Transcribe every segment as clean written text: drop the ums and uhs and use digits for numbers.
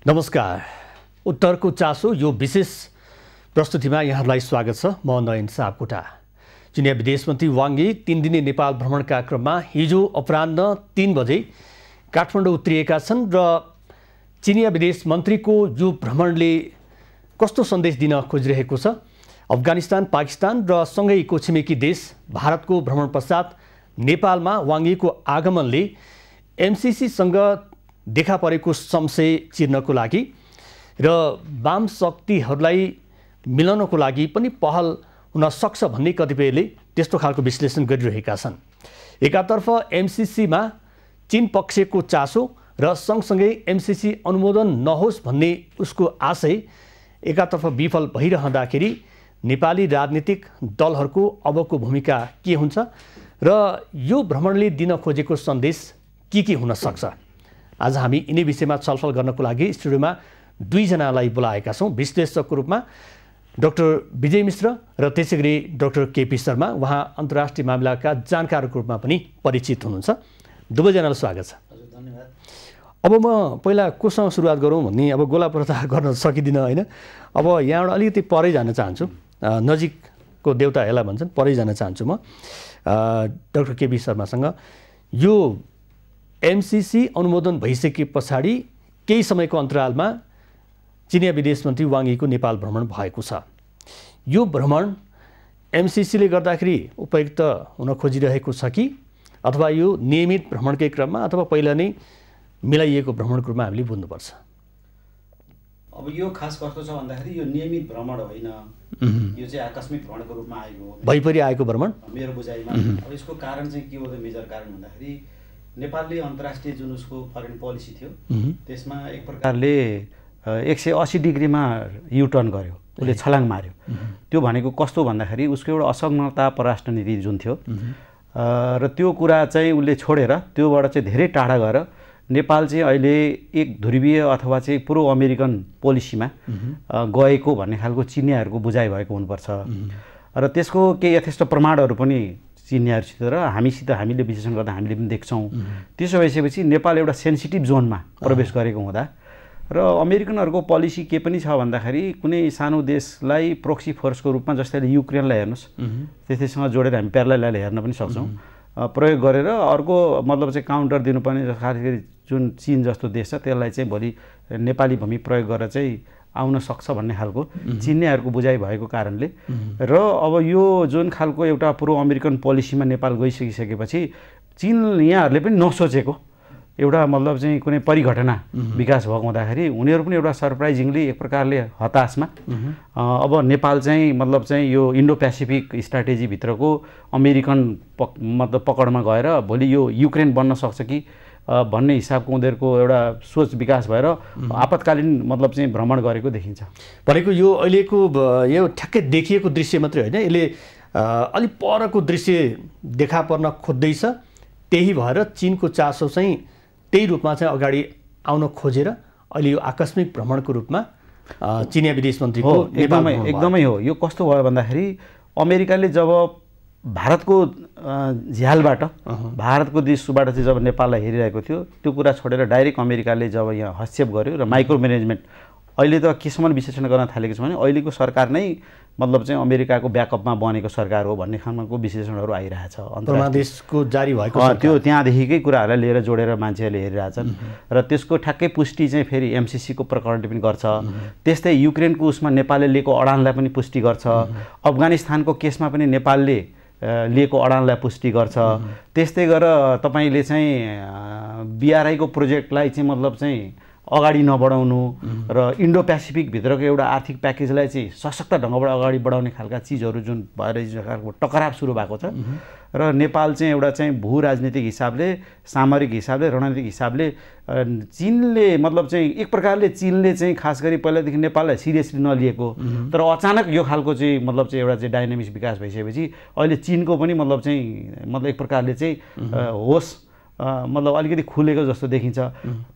नमस्कार। उत्तरको चासो यो विशेष प्रस्तुतिमा यहाँहरूलाई स्वागत छ। म नयन सापकोटा। चिनिया विदेश मन्त्री वाङ यी 3 दिने नेपाल भ्रमणका क्रममा हिजो अपराह्न 3 बजे काठमाडौँ उत्रिएका छन् र चिनिया विदेश मन्त्रीको यो भ्रमणले कस्तो सन्देश दिन खोजिरहेको छ? अफगानिस्तान, पाकिस्तान र सँगैको छिमेकी देश भारतको भ्रमण पश्चात नेपालमा वाङ यीको आगमनले एमसीसीसँग देखा परेको संशय चिर्नको लागि र वाम शक्तिहरूलाई मिलाउनको लागि पनि पहल हुन सक्छ भन्ने कतिपयले त्यस्तो खालको विश्लेषण गरिरहेका छन्। एकातर्फ एमसीसीमा चीन पक्षको चासो र सँगसँगै एमसीसी अनुमोदन नहोस् भन्ने उसको आशय एकातर्फ विफल भइरहँदाखेरि नेपाली राजनीतिक दलहरूको अबको भूमिका के हुन्छ र यो भ्रमणले दिन खोजेको सन्देश के हुन सक्छ? आज हामी यिनै विषयमा छलफल गर्नको लागि स्टुडियोमा 2 जनालाई बोलाएका छौँ। विश्लेषकको रूपमा डाक्टर विजय मिश्र र त्यसैगरी डाक्टर केपी शर्मा। उहाँ अन्तर्राष्ट्रिय मामिलाका जानकारको रूपमा पनि परिचित हुनुहुन्छ। दुवैजनालाई स्वागत छ। धन्यवाद। अब म पहिला कोसँग सुरुवात गरौँ भन्ने अब गोला प्रचार गर्न सकिदिनँ होइन। अब यहाँबाट अलिकति परै जान चाहन्छु, नजिकको देउता हेला भन्छन्, परै जान चाहन्छु म डाक्टर केपी शर्मासँग। यो एमसीसी अनुमोदन भइसके पछाडि केही समयको अन्तरालमा चिनिया विदेश मन्त्री वाङ यीको नेपाल भ्रमण भएको छ। यो भ्रमण एमसीसीले गर्दाखेरि उपयुक्त हुन खोजिरहेको छ कि अथवा यो नियमित भ्रमणकै क्रममा अथवा पहिला नै मिलाइएको भ्रमणको रूपमा हामीले बुझ्नुपर्छ? अब यो खास कस्तो छ भन्दाखेरि यो नियमित भ्रमण होइन, यो चाहिँ आकस्मिक भ्रमणको रूपमा आएको भइपरि आएको भ्रमण मेरो बुझाइमा। अब यसको कारण चाहिँ के हो? मेजर कारण भन्दाखेरि नेपालले अन्तर्राष्ट्रिय जुन उसको फरेन पोलिसी थियो त्यसमा एक प्रकारले 180 डिग्रीमा युटर्न गर्यो, उसले छलाङ मार्यो। त्यो भनेको कस्तो भन्दाखेरि उसको एउटा असंलग्नता परराष्ट्र नीति जुन थियो र त्यो कुरा चाहिँ उसले छोडेर त्योबाट चाहिँ धेरै टाढा गएर नेपाल चाहिँ अहिले एक ध्रुवीय अथवा चाहिँ प्रो अमेरिकन पोलिसीमा गएको भन्ने खालको चिनियाहरूको बुझाइ भएको हुनुपर्छ र त्यसको केही यथेष्ट प्रमाणहरू पनि चिनियाहरूसित र हामीले विश्लेषण गर्दा हामीले पनि देख्छौँ। त्यसो भइसकेपछि नेपाल एउटा सेन्सिटिभ जोनमा प्रवेश गरेको हुँदा र अमेरिकनहरूको पोलिसी के पनि छ भन्दाखेरि कुनै सानो देशलाई प्रोक्सी फोर्सको रूपमा, जस्तै अहिले युक्रेनलाई हेर्नुहोस्, त्यसैसँग जोडेर हामी प्यारलालाई हेर्न पनि सक्छौँ, प्रयोग गरेर अर्को मतलब चाहिँ काउन्टर दिनुपर्ने, खास गरी जुन चीन जस्तो देश छ त्यसलाई चाहिँ भोलि नेपाली भूमि प्रयोग गरेर चाहिँ आउन सक्छ भन्ने खालको चिनियाहरूको बुझाइ भएको कारणले र अब यो जुन खालको एउटा प्रो अमेरिकन पोलिसीमा नेपाल गइसकिसकेपछि चीन यहाँहरूले पनि नसोचेको एउटा मतलब चाहिँ कुनै परिघटना विकास भएको हुँदाखेरि उनीहरू पनि एउटा सरप्राइजिङली एक प्रकारले हताशमा अब नेपाल चाहिँ मतलब चाहिँ यो इन्डो पेसिफिक स्ट्राटेजीभित्रको अमेरिकन मतलब पकडमा गएर भोलि यो युक्रेन बन्न सक्छ कि भन्ने हिसाबको उनीहरूको एउटा सोच विकास भएर आपतकालीन मतलब चाहिँ भ्रमण गरेको देखिन्छ। भनेको यो अहिलेको यो ठ्याक्कै देखिएको दृश्य मात्रै होइन, यसले अलिक परको दृश्य देखा पर्न खोज्दैछ। त्यही भएर चीनको चासो चाहिँ त्यही रूपमा चाहिँ अगाडि आउन खोजेर अहिले यो आकस्मिक भ्रमणको रूपमा चिनिया विदेश मन्त्रीको एकदमै हो। यो कस्तो भयो भन्दाखेरि अमेरिकाले जब भारतको झ्यालबाट भारतको देशबाट चाहिँ जब नेपाललाई हेरिरहेको थियो, त्यो कुरा छोडेर डाइरेक्ट अमेरिकाले जब यहाँ हस्तक्षेप गर्यो र माइक्रो म्यानेजमेन्ट अहिले त केसम्म विश्लेषण गर्न थालेको छ भने अहिलेको सरकार नै मतलब चाहिँ अमेरिकाको ब्याकअपमा बनेको सरकार हो भन्ने खालको विश्लेषणहरू आइरहेछ। अन्तर्देशको जारी भएको त्यो त्यहाँदेखिकै कुराहरूलाई लिएर जोडेर मान्छेहरूले हेरिरहेछन् र त्यसको ठ्याक्कै पुष्टि चाहिँ फेरि एमसीसीको प्रकरणले पनि गर्छ। त्यस्तै युक्रेनको उसमा नेपालले लिएको अडानलाई पनि पुष्टि गर्छ। अफगानिस्तानको केसमा पनि नेपालले लिएको अडानलाई पुष्टि गर्छ। त्यस्तै गरेर तपाईँले चाहिँ बीआरआईको प्रोजेक्टलाई चाहिँ मतलब चाहिँ अगाडि नबढाउनु र इन्डो पेसिफिक भित्रको एउटा आर्थिक प्याकेजलाई चाहिँ सशक्त ढङ्गबाट अगाडि बढाउने खालका चिजहरू जुन भएर टकराव सुरु भएको छ र नेपाल चाहिँ एउटा चाहिँ भू राजनीतिक हिसाबले, सामरिक हिसाबले, रणनीतिक हिसाबले चीनले मतलब चाहिँ एक प्रकारले चीनले चाहिँ खास गरी पहिलादेखि नेपाललाई सिरियसली नलिएको, तर अचानक यो खालको चाहिँ मतलब चाहिँ एउटा चाहिँ डाइनामिक्स विकास भइसकेपछि अहिले चीनको पनि मतलब चाहिँ मतलब एक प्रकारले चाहिँ होस् मतलब अलिकति खुलेको जस्तो देखिन्छ।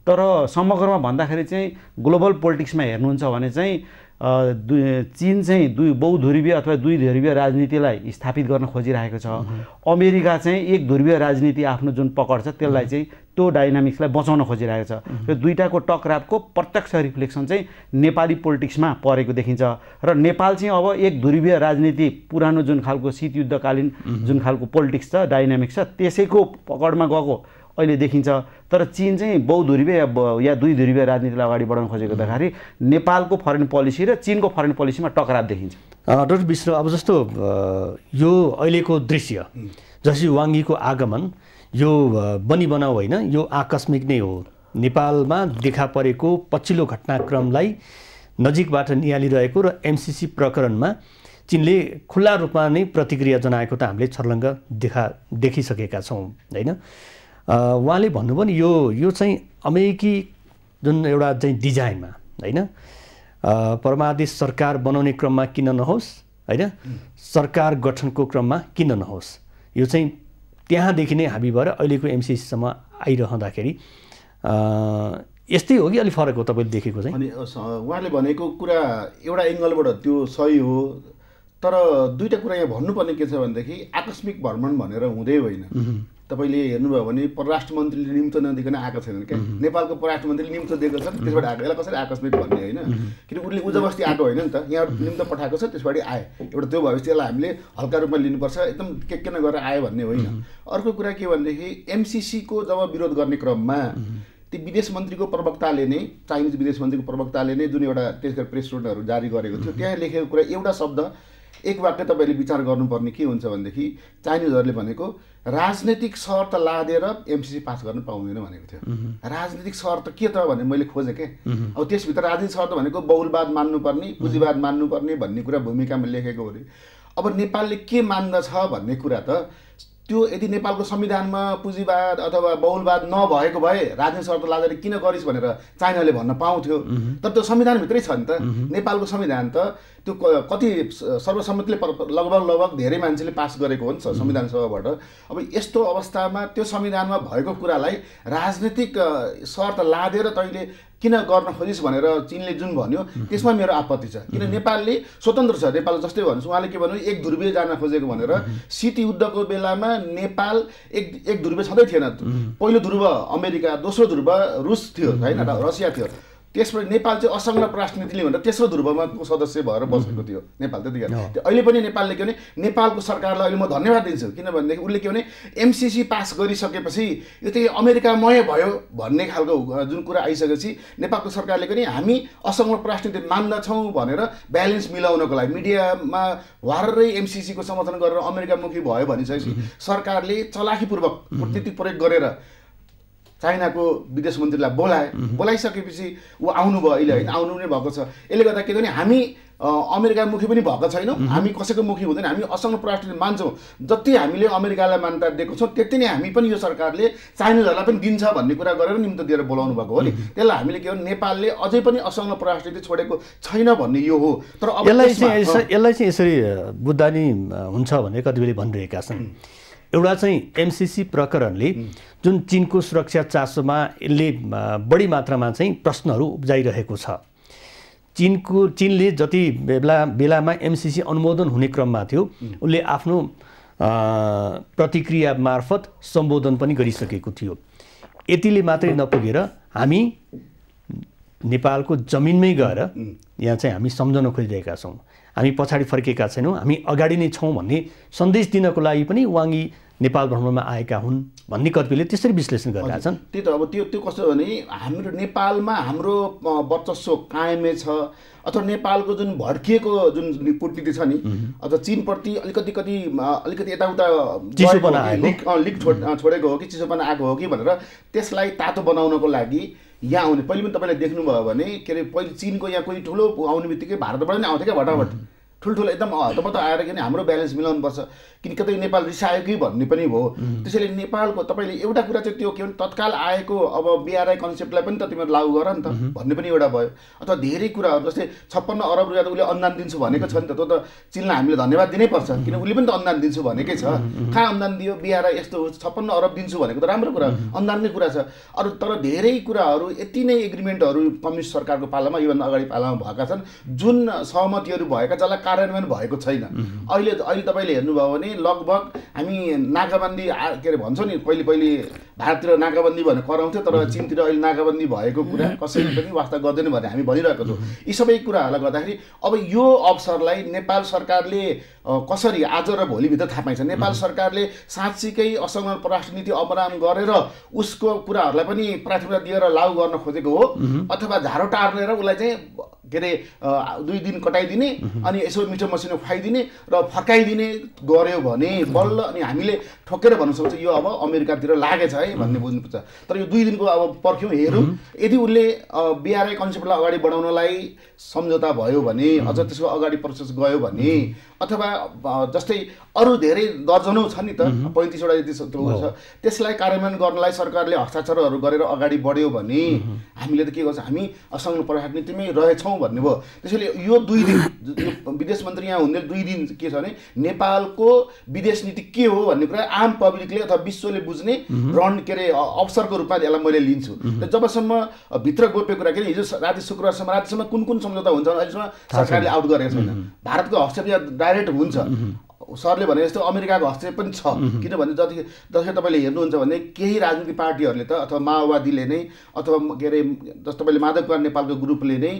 तर समग्रमा भन्दाखेरि चाहिँ ग्लोबल पोलिटिक्समा हेर्नुहुन्छ भने चाहिँ चीन चाहिँ बहुध्रुवीय अथवा दुई ध्रुवीय राजनीतिलाई स्थापित गर्न खोजिरहेको छ। अमेरिका चाहिँ एक ध्रुवीय राजनीति आफ्नो जुन पकड छ त्यसलाई चाहिँ त्यो डाइनामिक्सलाई बचाउन खोजिरहेको छ। र दुईटाको टकरावको प्रत्यक्ष रिफ्लेक्सन चाहिँ नेपाली पोलिटिक्समा परेको देखिन्छ। र नेपाल चाहिँ अब एक ध्रुवीय राजनीति पुरानो जुन खालको शीतयुद्धकालीन जुन खालको पोलिटिक्स छ डाइनामिक्स छ त्यसैको पकडमा गएको अहिले देखिन्छ। तर चीन चाहिँ बहुध्रुवीय या दुई ध्रुवीय राजनीतिलाई अगाडि बढाउन खोजेको देख्दाखेरि नेपालको फरेन पोलिसी र चीनको फरेन पोलिसीमा टकराव देखिन्छ। डाक्टर विष्णु, अब जस्तो यो अहिलेको दृश्य जसरी वाङ्गीको आगमन यो बनी बनाऊ होइन, यो आकस्मिक नै हो। नेपालमा देखा परेको पछिल्लो घटनाक्रमलाई नजिकबाट निहालिरहेको र एमसीसी प्रकरणमा चीनले खुल्ला रूपमा नै प्रतिक्रिया जनाएको त हामीले छर्लङ्ग देखिसकेका छौँ होइन। उहाँले भन्नुभयो नि यो चाहिँ अमेरिकी जुन एउटा चाहिँ डिजाइनमा होइन, परमादेश सरकार बनाउने क्रममा किन नहोस् होइन, सरकार गठनको क्रममा किन नहोस्, यो चाहिँ त्यहाँदेखि नै हाबी भएर अहिलेको एमसीसीसम्म आइरहँदाखेरि यस्तै हो कि अलिक फरक हो तपाईँले देखेको चाहिँ? अनि उहाँले भनेको कुरा एउटा एङ्गलबाट त्यो सही हो, तर दुईवटा कुरा यहाँ भन्नुपर्ने के छ भनेदेखि आकस्मिक भ्रमण भनेर हुँदै होइन। तपाईँले हेर्नुभयो भने परराष्ट्र मन्त्रीले निम्तो नदिकन आएको छैनन् क्या। नेपालको परराष्ट्र मन्त्रीले निम्तो दिएको छ त्यसबाट आएको, यसलाई कसरी आकस्मिक भन्ने होइन, किनकि उसले उजबस्ती आएको होइन नि त, यहाँ निम्तो पठाएको छ त्यसबाट आए। एउटा त्यो भएपछि यसलाई हामीले हल्का रूपमा लिनुपर्छ, एकदम के न गरेर आयो भन्ने होइन। अर्को कुरा के भनेदेखि एमसीसीको जब विरोध गर्ने क्रममा ती विदेश मन्त्रीको प्रवक्ताले नै, चाइनिज विदेश मन्त्रीको प्रवक्ताले नै जुन एउटा त्यसका प्रेस नोटहरू जारी गरेको थियो त्यहाँ लेखेको कुरा एउटा शब्द एक वाक्य तपाईँले विचार गर्नुपर्ने के हुन्छ भनेदेखि चाइनिजहरूले भनेको राजनैतिक शर्त लादेर एमसीसी पास गर्न पाउँदैन भनेको थियो। राजनीतिक शर्त के त भने मैले खोजेँ के, अब त्यसभित्र राजनीतिक शर्त भनेको बहुलवाद मान्नुपर्ने, पुँजीवाद मान्नुपर्ने भन्ने कुरा भूमिकामा लेखेको हो। अब नेपालले के मान्दछ भन्ने कुरा त त्यो यदि नेपालको संविधानमा पुँजीवाद अथवा बहुलवाद नभएको भए राजनीतिक शर्त लादेर किन गरिस् भनेर चाइनाले भन्न पाउँथ्यो। तर त्यो संविधानभित्रै छ नि त। नेपालको संविधान त त्यो कति सर्वसम्मतिले लगभग धेरै मान्छेले पास गरेको हो नि त संविधान सभाबाट। अब यस्तो अवस्थामा त्यो संविधानमा भएको कुरालाई राजनीतिक शर्त लादेर तैँले किन गर्न खोजिस् भनेर चीनले जुन भन्यो त्यसमा मेरो आपत्ति छ। किन नेपालले स्वतन्त्र छ, नेपाल जस्तै भन्नुहोस्, उहाँले के भन्नु एक ध्रुवीय जान खोजेको भनेर। शीतयुद्धको बेलामा नेपाल एक ध्रुवीय छँदै थिएन। पहिलो ध्रुव अमेरिका, दोस्रो ध्रुव रुस थियो होइन, रसिया थियो। त्यसबाट नेपाल चाहिँ असंलग्न राजनीतिले भनेर तेस्रो ध्रुवमा सदस्य भएर बसेको थियो नेपाल त्यतिखेर। अहिले पनि नेपालले के भने नेपालको सरकारलाई अहिले म धन्यवाद दिन्छु, किनभनेदेखि उसले के भने एमसीसी पास गरिसकेपछि यो चाहिँ अमेरिकामय भयो भन्ने खालको जुन कुरा आइसकेपछि नेपालको सरकारले पनि हामी असंलग्न राजनीति मान्दछौँ भनेर ब्यालेन्स मिलाउनको लागि मिडियामा वाररै एमसीसीको समर्थन गरेर अमेरिकामुखी भयो भनिसकेपछि सरकारले चलाखीपूर्वक कूटनीतिक प्रयोग गरेर चाइनाको विदेश मन्त्रीलाई बोलाइसकेपछि ऊ आउनुभयो। अहिले होइन आउनु नै भएको छ। यसले गर्दा के भने हामी अमेरिकामुखी पनि भएको छैनौँ, हामी कसैको मुखी हुँदैन, हामी असंलग्न राजनीति मान्छौँ। जति हामीले अमेरिकालाई मान्यता दिएको छौँ त्यति नै हामी पनि यो सरकारले चाइनिजहरूलाई पनि दिन्छ भन्ने कुरा गरेर निम्तो दिएर बोलाउनु भएको हो नि। त्यसलाई हामीले के भने नेपालले अझै पनि असंलग्न राजनीति छोडेको छैन भन्ने यो हो। तर अब यसलाई चाहिँ यसरी बुझ्दा नि हुन्छ भनेर कतिपयले भनिरहेका छन्। एउटा चाहिँ एमसीसी प्रकरणले जुन चीनको सुरक्षा चासोमा यसले बढी मात्रामा चाहिँ प्रश्नहरू उब्जाइरहेको छ। चीनले जति बेलामा एमसीसी अनुमोदन हुने क्रममा थियो उसले आफ्नो प्रतिक्रिया मार्फत सम्बोधन पनि गरिसकेको थियो। यतिले मात्रै नपुगेर हामी नेपालको जमिनमै गएर यहाँ चाहिँ हामी सम्झन खोजिरहेका छौँ, हामी पछाडि फर्केका छैनौँ, हामी अगाडि नै छौँ भन्ने सन्देश दिनको लागि पनि वाङ्गी नेपाल भ्रमणमा आएका हुन् भन्ने कतिपयले त्यसरी विश्लेषण गरेका छन्। त्यही त अब त्यो कस्तो भने हाम्रो नेपालमा हाम्रो वर्चस्व कायमै छ अथवा नेपालको जुन भड्किएको जुन कूटनीति छ नि अथवा चीनप्रति अलिकति यताउता लिक छोडेको हो कि चिसोपना आएको हो कि भनेर त्यसलाई तातो बनाउनको लागि यहाँ आउने। पहिले पनि तपाईँले देख्नुभयो भने के अरे पहिले चीनको यहाँ कोही ठुलो आउने बित्तिकै भारतबाट नै आउँथ्यो क्या भटाभट ठुल्ठुलो एकदम हतपत आएर किन हाम्रो ब्यालेन्स मिलाउनुपर्छ, किन कतै नेपाल रिसायो कि भन्ने पनि भयो। त्यसैले नेपालको तपाईँले एउटा कुरा चाहिँ त्यो के भने तत्काल आएको अब BRI कन्सेप्टलाई पनि त तिमीहरू लागू गर नि त भन्ने पनि एउटा भयो। अथवा धेरै कुराहरू जस्तै 56 अरब रुपियाँ त उसले अनुदान दिन्छु भनेको छ नि त, त्यो त चीनलाई हामीले धन्यवाद दिनै पर्छ, किन उसले पनि त अनुदान दिन्छु भनेकै छ। कहाँ अनुदान दियो? BRI यस्तो 56 अरब दिन्छु भनेको त राम्रो कुरा, अनुदानकै कुरा छ। अरू तर धेरै कुराहरू यति नै एग्रिमेन्टहरू कम्युनिस्ट सरकारको पालामा योभन्दा अगाडि पालामा भएका छन् जुन सहमतिहरू भएका जसलाई कार्यान्वयन भएको छैन। अहिले तपाईँले हेर्नुभयो भने लगभग हामी नाकाबन्दी के अरे भन्छौँ नि, पहिले भारततिर नाकाबन्दी भनेर कराउँथ्यो, तर चीनतिर अहिले नाकाबन्दी भएको कुरा कसैले पनि वास्ता गर्दैन भने हामी भनिरहेको छौँ। यी सबै कुराहरूलाई गर्दाखेरि अब यो अवसरलाई नेपाल सरकारले कसरी आज र भोलिभित्र थाहा पाइन्छ। नेपाल सरकारले साँच्चीकै असंलग्न परराष्ट्र नीति अवलम्बन गरेर उसको कुराहरूलाई पनि प्राथमिकता दिएर लागू गर्न खोजेको हो, अथवा झारो टार्नेर उसलाई चाहिँ के अरे 2 दिन कटाइदिने अनि यसो मिठो मसिनो खुवाइदिने र फर्काइदिने गर्यो भने बल्ल अनि हामीले ठोकेर भन्न सक्छौँ यो अब अमेरिकातिर लागेछ है भन्ने बुझ्नुपर्छ। तर यो 2 दिनको अब पर्ख्यौँ हेरौँ, यदि उसले BRI कन्सेप्टलाई अगाडि बढाउनलाई सम्झौता भयो भने, अझ त्यसको अगाडि प्रोसेस गयो भने, अथवा जस्तै अरू धेरै दर्जनौँ छ नि त 35 वटा जति छ, त्यसलाई कार्यान्वयन गर्नलाई सरकारले हस्ताक्षरहरू गरेर अगाडि बढ्यो भने हामीले त के गर्छ, हामी असंलग्न परराष्ट्र नीतिमै रहेछौँ भन्ने भयो। त्यसैले यो 2 दिन विदेश मन्त्री यहाँ हुँदै 2 दिन के छ भने नेपालको विदेश नीति के हो भन्ने कुरा आम पब्लिकले अथवा विश्वले बुझ्ने के अरे अवसरको रूपमा यसलाई मैले लिन्छु। जबसम्म भित्र गोप्य कुरा के हिजो राति शुक्रबारसम्म रातिसम्म कुन सम्झौता हुन्छ अहिलेसम्म सरकारले आउट गरेको छैन। भारतको हस्तक्षेप डाइरेक्ट हुन्छ, सरले भने जस्तो अमेरिकाको हस्तक्षेप पनि छ, किनभने जति तपाईँले हेर्नुहुन्छ भने केही राजनीतिक पार्टीहरूले त अथवा माओवादीले नै अथवा के अरे जस्तो तपाईँले माधव कुमार नेपालको ग्रुपले नै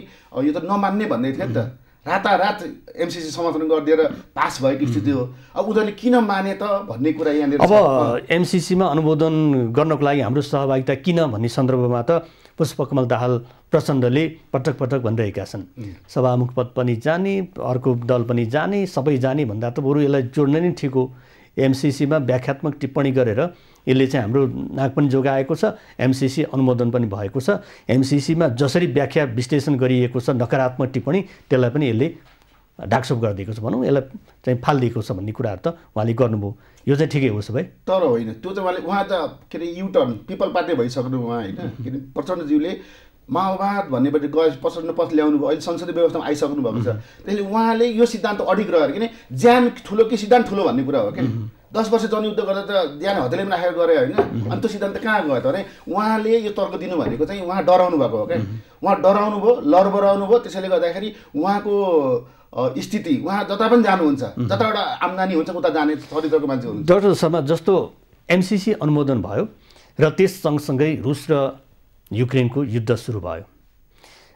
यो त नमान्ने भन्दै थियो नि त, रातारात MCC समर्थन गरिदिएर पास भएको स्थिति हो। अब उनीहरूले किन माने त भन्ने कुरा यहाँनिर अब MCCमा अनुमोदन गर्नको लागि हाम्रो सहभागिता किन भन्ने सन्दर्भमा त पुष्पकमल दाहाल प्रचण्डले पटक पटक भनिरहेका छन्, सभामुख पद पनि जाने, अर्को दल पनि जाने, सबै जाने भन्दा त बरु यसलाई जोड्न नै ठिक हो। MCCमा व्याख्यात्मक टिप्पणी गरेर यसले चाहिँ हाम्रो नाक पनि जोगाएको छ, MCC अनुमोदन पनि भएको छ। MCCमा जसरी व्याख्या विश्लेषण गरिएको छ नकारात्मक टिप्पणी त्यसलाई पनि यसले ढाकछोप गरिदिएको छ, भनौँ यसलाई चाहिँ फालिदिएको छ भन्ने कुराहरू त उहाँले गर्नुभयो। यो चाहिँ ठिकै हो सबै, तर होइन त्यो चाहिँ उहाँ त के अरे युटर्न पिपल पार्टी भइसक्नु उहाँ होइन, किन प्रचण्डज्यूले माओवाद भन्नेबाट गए प्रचण्ड पथ ल्याउनु भयो, अहिले संसदीय व्यवस्थामा आइसक्नु भएको छ। त्यसले उहाँले यो सिद्धान्त अडिग रहेर किन ज्यान ठुलो कि सिद्धान्त ठुलो भन्ने कुरा हो कि 10 वर्ष जनयुद्ध गर्दा त ज्यान हतेले पनि राखेर गरे होइन, अनि त्यो सिद्धान्त कहाँ गयो त भने उहाँले यो तर्क दिनु भनेको चाहिँ उहाँ डराउनु भएको हो क्या, उहाँ डराउनु भयो, लरबराउनु भयो। त्यसैले गर्दाखेरि उहाँको स्थिति उहाँ जता पनि जानुहुन्छ, जताबाट आम्दानी हुन्छ उता जाने चरित्रको मान्छे हुनुहुन्छ। डाक्टर शर्मा, जस्तो MCC अनुमोदन भयो र त्यस सँगसँगै रुस र युक्रेनको युद्ध सुरु भयो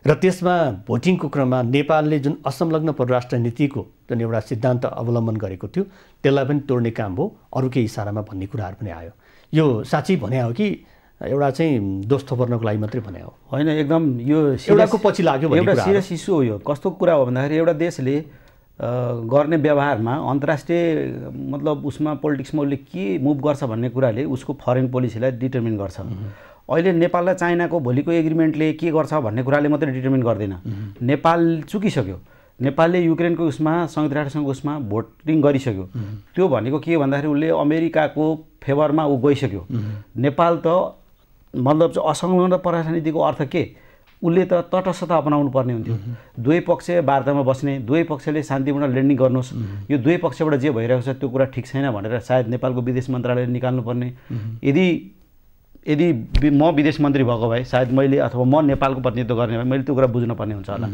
र त्यसमा भोटिङको क्रममा नेपालले जुन असंलग्न परराष्ट्र नीतिको जुन एउटा सिद्धान्त अवलम्बन गरेको थियो त्यसलाई पनि तोड्ने काम भयो, अरूकै इसारामा भन्ने कुराहरू पनि आयो। यो साँच्चै भने हो कि एउटा चाहिँ दोष थोपर्नको लागि मात्रै भने हो? होइन, एकदम यो एउटाको पछि लाग्यो भन्ने एउटा सिरियस इस्यु हो। यो कस्तो कुरा हो भन्दाखेरि एउटा देशले गर्ने व्यवहारमा अन्तर्राष्ट्रिय मतलब उसमा पोलिटिक्समा उसले के मुभ गर्छ भन्ने कुराले उसको फरेन पोलिसीलाई डिटर्मिन गर्छ। अहिले नेपाल र चाइनाको भोलिको एग्रिमेन्टले के गर्छ भन्ने कुराले मात्रै डिटर्मिन गर्दैन। नेपाल चुकिसक्यो, नेपालले युक्रेनको उसमा संयुक्त राष्ट्रसङ्घको उसमा भोटिङ गरिसक्यो। त्यो भनेको के भन्दाखेरि उसले अमेरिकाको फेभरमा ऊ गइसक्यो। नेपाल त मतलब चाहिँ असंलग्न परराष्ट्र नीतिको अर्थ के, उसले त तटस्थता अपनाउनु पर्ने हुन्थ्यो। दुवै पक्ष वार्तामा बस्ने, दुवै पक्षले शान्तिपूर्ण ल्यान्डिङ गर्नुहोस्, यो दुवै पक्षबाट जे भइरहेको छ त्यो कुरा ठिक छैन भनेर सायद नेपालको विदेश मन्त्रालयले निकाल्नुपर्ने। यदि म विदेश मन्त्री भएको भए सायद मैले अथवा म नेपालको प्रतिनिधित्व गर्ने भए मैले त्यो कुरा बुझ्नुपर्ने हुन्छ होला।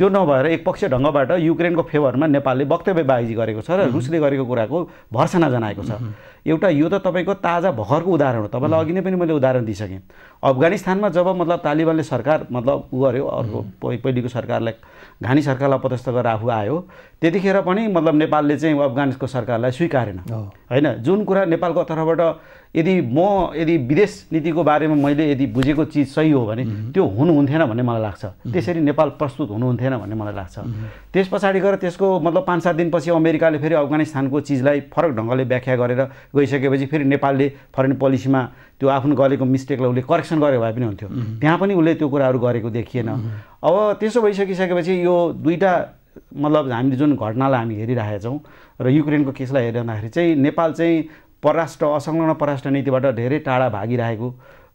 त्यो नभएर एकपक्षीय ढङ्गबाट युक्रेनको फेभरमा नेपालले वक्तव्यबाजी गरेको छ र रुसले गरेको कुराको भर्सना जनाएको छ। एउटा यो त तपाईँको ताजा भर्खरको उदाहरण हो, तपाईँलाई अघि नै पनि मैले उदाहरण दिइसकेँ। अफगानिस्तानमा जब मतलब तालिबानले सरकार मतलब उ गर्यो, अर्को पहिलेको सरकारलाई घानी सरकारलाई अपदस्थ गरेर आफू आयो, त्यतिखेर पनि मतलब नेपालले चाहिँ अफगानिस्तानको सरकारलाई स्वीकारेन होइन। जुन कुरा नेपालको तर्फबाट यदि विदेश नीतिको बारेमा मैले यदि बुझेको चिज सही हो भने त्यो हुनुहुन्थेन भन्ने मलाई लाग्छ। त्यसरी नेपाल प्रस्तुत हुनुहुन्थेन भन्ने मलाई लाग्छ। त्यस पछाडि गएर त्यसको मतलब 5-7 दिनपछि अमेरिकाले फेरि अफगानिस्तानको चिजलाई फरक ढङ्गले व्याख्या गरेर गइसकेपछि फेरि नेपालले फरेन पोलिसीमा त्यो आफ्नो गरेको मिस्टेकलाई उसले करेक्सन गरेको भए पनि हुन्थ्यो। त्यहाँ पनि उसले त्यो कुराहरू गरेको देखिएन। अब त्यसो भइसकिसकेपछि यो दुईटा मतलब हामीले जुन घटनालाई हामी हेरिरहेका छौँ र युक्रेनको केसलाई हेरिरहँदाखेरि चाहिँ नेपाल चाहिँ असंलग्न परराष्ट्र नीतिबाट धेरै टाढा भागिरहेको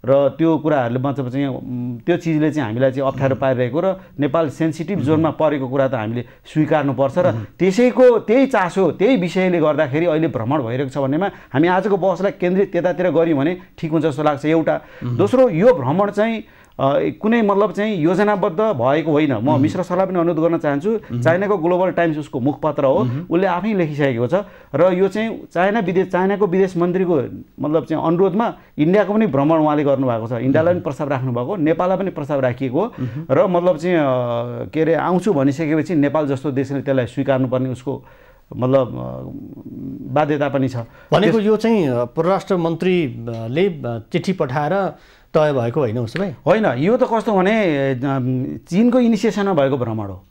र त्यो कुराहरूले मतलब चाहिँ त्यो चिजले चाहिँ हामीलाई चाहिँ अप्ठ्यारो पारिरहेको र नेपाल सेन्सिटिभ जोनमा परेको कुरा त हामीले स्वीकार्नुपर्छ र त्यही चासो त्यही विषयले गर्दाखेरि अहिले भ्रमण भइरहेको छ भन्नेमा हामी आजको बहसलाई केन्द्रित त्यतातिर गऱ्यौँ भने ठिक हुन्छ जस्तो लाग्छ एउटा। दोस्रो, यो भ्रमण चाहिँ कुनै मतलब चाहिँ योजनाबद्ध भएको होइन। म मिश्र सरलाई पनि अनुरोध गर्न चाहन्छु, चाइनाको ग्लोबल टाइम्स उसको मुखपत्र हो, उसले आफै लेखिसकेको छ र यो चाहिँ चाइनाको विदेश मन्त्रीको मतलब चाहिँ अनुरोधमा इन्डियाको पनि भ्रमण उहाँले गर्नुभएको छ। इन्डियालाई पनि प्रस्ताव राख्नुभएको, नेपाललाई पनि प्रस्ताव राखिएको र मतलब चाहिँ के अरे आउँछु भनिसकेपछि नेपाल जस्तो देशले त्यसलाई स्वीकार्नुपर्ने उसको मतलब बाध्यता पनि छ। भनेको यो चाहिँ परराष्ट्र मन्त्रीले चिठी पठाएर तय भएको होइन उसो भए? होइन, यो त कस्तो भने चीनको इनिसिएसनमा भएको भ्रमण हो।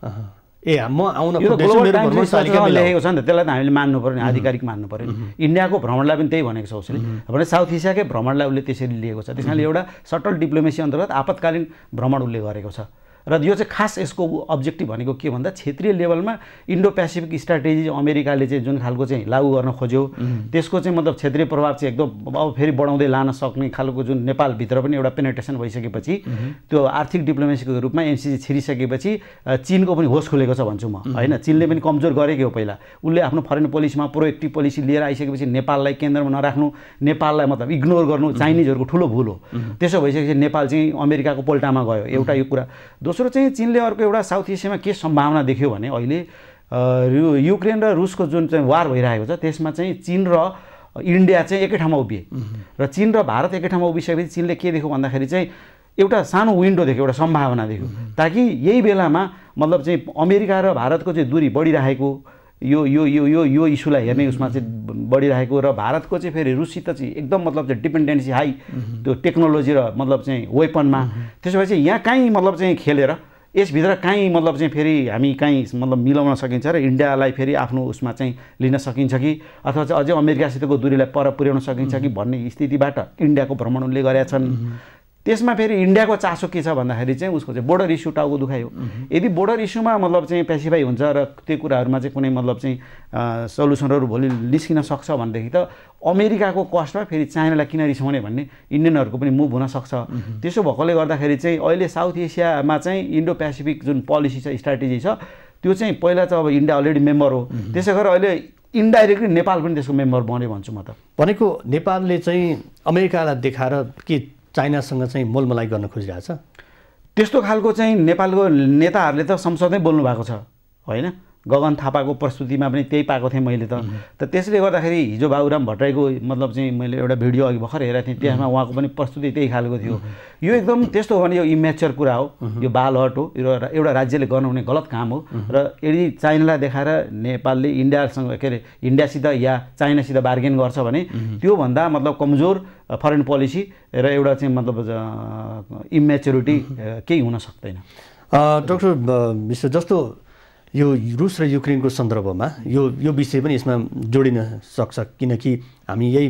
म आउन लेखेको छ नि त, त्यसलाई त हामीले मान्नु पर्यो नि, आधिकारिक मान्नु पर्यो नि। इन्डियाको भ्रमणलाई पनि त्यही भनेको छ उसले, भने साउथ एसियाकै भ्रमणलाई उसले त्यसरी लिएको छ। त्यस कारणले एउटा सटल डिप्लोमेसी अन्तर्गत आपतकालीन भ्रमण उसले गरेको छ र यो चाहिँ खास यसको अब्जेक्टिभ भनेको के भन्दा क्षेत्रीय लेभलमा इन्डो पेसिफिक स्ट्राटेजी अमेरिकाले चाहिँ जुन खालको चाहिँ लागू गर्न खोज्यो त्यसको चाहिँ मतलब क्षेत्रीय प्रभाव चाहिँ एकदम अब फेरि बढाउँदै लान सक्ने खालको जुन नेपालभित्र पनि एउटा पेनिट्रेसन भइसकेपछि त्यो आर्थिक डिप्लोमेसीको रूपमा एमसिसी छिरिसकेपछि चीनको पनि होस खुलेको छ भन्छु म, होइन। चीनले पनि कमजोर गरेको हो पहिला, उसले आफ्नो फरेन पोलिसीमा प्रोएक्टिभ पोलिसी लिएर आइसकेपछि नेपाललाई केन्द्रमा नराख्नु, नेपाललाई मतलब इग्नोर गर्नु चाइनिजहरूको ठुलो भुल हो। त्यसो भइसकेपछि नेपाल चाहिँ अमेरिकाको पोल्टामा गयो, एउटा यो कुरा। दोस्रो चाहिँ चीनले अर्को एउटा साउथ एसियामा के सम्भावना देख्यो भने अहिले युक्रेन र रुसको जुन चाहिँ वार भइरहेको छ त्यसमा चाहिँ चीन र इन्डिया चाहिँ एकै ठाउँमा उभिए र चीन र भारत एकै ठाउँमा उभिसकेपछि चीनले के देख्यो भन्दाखेरि चाहिँ एउटा सानो विन्डो देख्यो, एउटा सम्भावना देख्यो, ताकि यही बेलामा मतलब चाहिँ अमेरिका र भारतको चाहिँ दूरी बढिरहेको यो यो यो यो यो इस्युलाई हेर्ने उसमा चाहिँ बढिरहेको र भारतको चाहिँ फेरि रुससित चाहिँ एकदम मतलब चाहिँ डिपेन्डेन्सी हाई त्यो टेक्नोलोजी र मतलब चाहिँ वेपनमा। त्यसो भए चाहिँ यहाँ कहीँ मतलब चाहिँ खेलेर यसभित्र कहीँ मतलब चाहिँ फेरि हामी कहीँ मतलब मिलाउन सकिन्छ र इन्डियालाई फेरि आफ्नो उसमा चाहिँ लिन सकिन्छ कि अथवा चाहिँ अझै अमेरिकासितको दूरीलाई पर पुर्याउन सकिन्छ कि भन्ने स्थितिबाट इन्डियाको भ्रमण उनले गरेका छन्। त्यसमा फेरि इन्डियाको चासो के छ भन्दाखेरि चाहिँ उसको चाहिँ बोर्डर इस्यु टाउको दुखायो। यदि बोर्डर इस्युमा मतलब चाहिँ पेसिफाई हुन्छ र त्यो कुराहरूमा चाहिँ कुनै मतलब चाहिँ सल्युसनहरू भोलि निस्किन सक्छ भनेदेखि त अमेरिकाको कस्टमा फेरि चाइनालाई किन रिसाउने भन्ने इन्डियनहरूको पनि मुभ हुनसक्छ। त्यसो भएकोले गर्दाखेरि चाहिँ अहिले साउथ एसियामा चाहिँ इन्डो पेसिफिक जुन पोलिसी छ, स्ट्राटेजी छ, त्यो चाहिँ पहिला चाहिँ अब इन्डिया अलरेडी मेम्बर हो, त्यसै गरेर अहिले इन्डाइरेक्टली नेपाल पनि त्यसको मेम्बर बन्यो भन्छु म त। भनेको नेपालले चाहिँ अमेरिकालाई देखाएर के चाइनासँग चाहिँ मोलमलाइ गर्न खोजिरहेछ? त्यस्तो खालको चाहिँ नेपालको नेताहरूले त संसदमै बोल्नु भएको छ, होइन। गगन थापाको प्रस्तुतिमा पनि त्यही पाएको थिएँ मैले त त्यसले गर्दाखेरि हिजो बाबुराम भट्टराईको मतलब चाहिँ मैले एउटा भिडियो अघि भर्खर हेरेको थिएँ, त्यसमा उहाँको पनि प्रस्तुति त्यही खालको थियो। यो एकदम त्यस्तो हो भने यो इम्याच्योर कुरा हो, यो बालहट हो, यो एउटा राज्यले गर्नुहुने गलत काम हो र यदि चाइनालाई देखाएर नेपालले इन्डियासँग के अरे इन्डियासित या चाइनासित बार्गेन गर्छ भने त्योभन्दा मतलब कमजोर फरेन पोलिसी र एउटा चाहिँ मतलब इम्याच्योरिटी केही हुन सक्दैन। डाक्टर मिश्र, जस्तो यो रुस र युक्रेनको सन्दर्भमा यो विषय पनि यसमा जोडिन सक्छ, किनकि हामी यही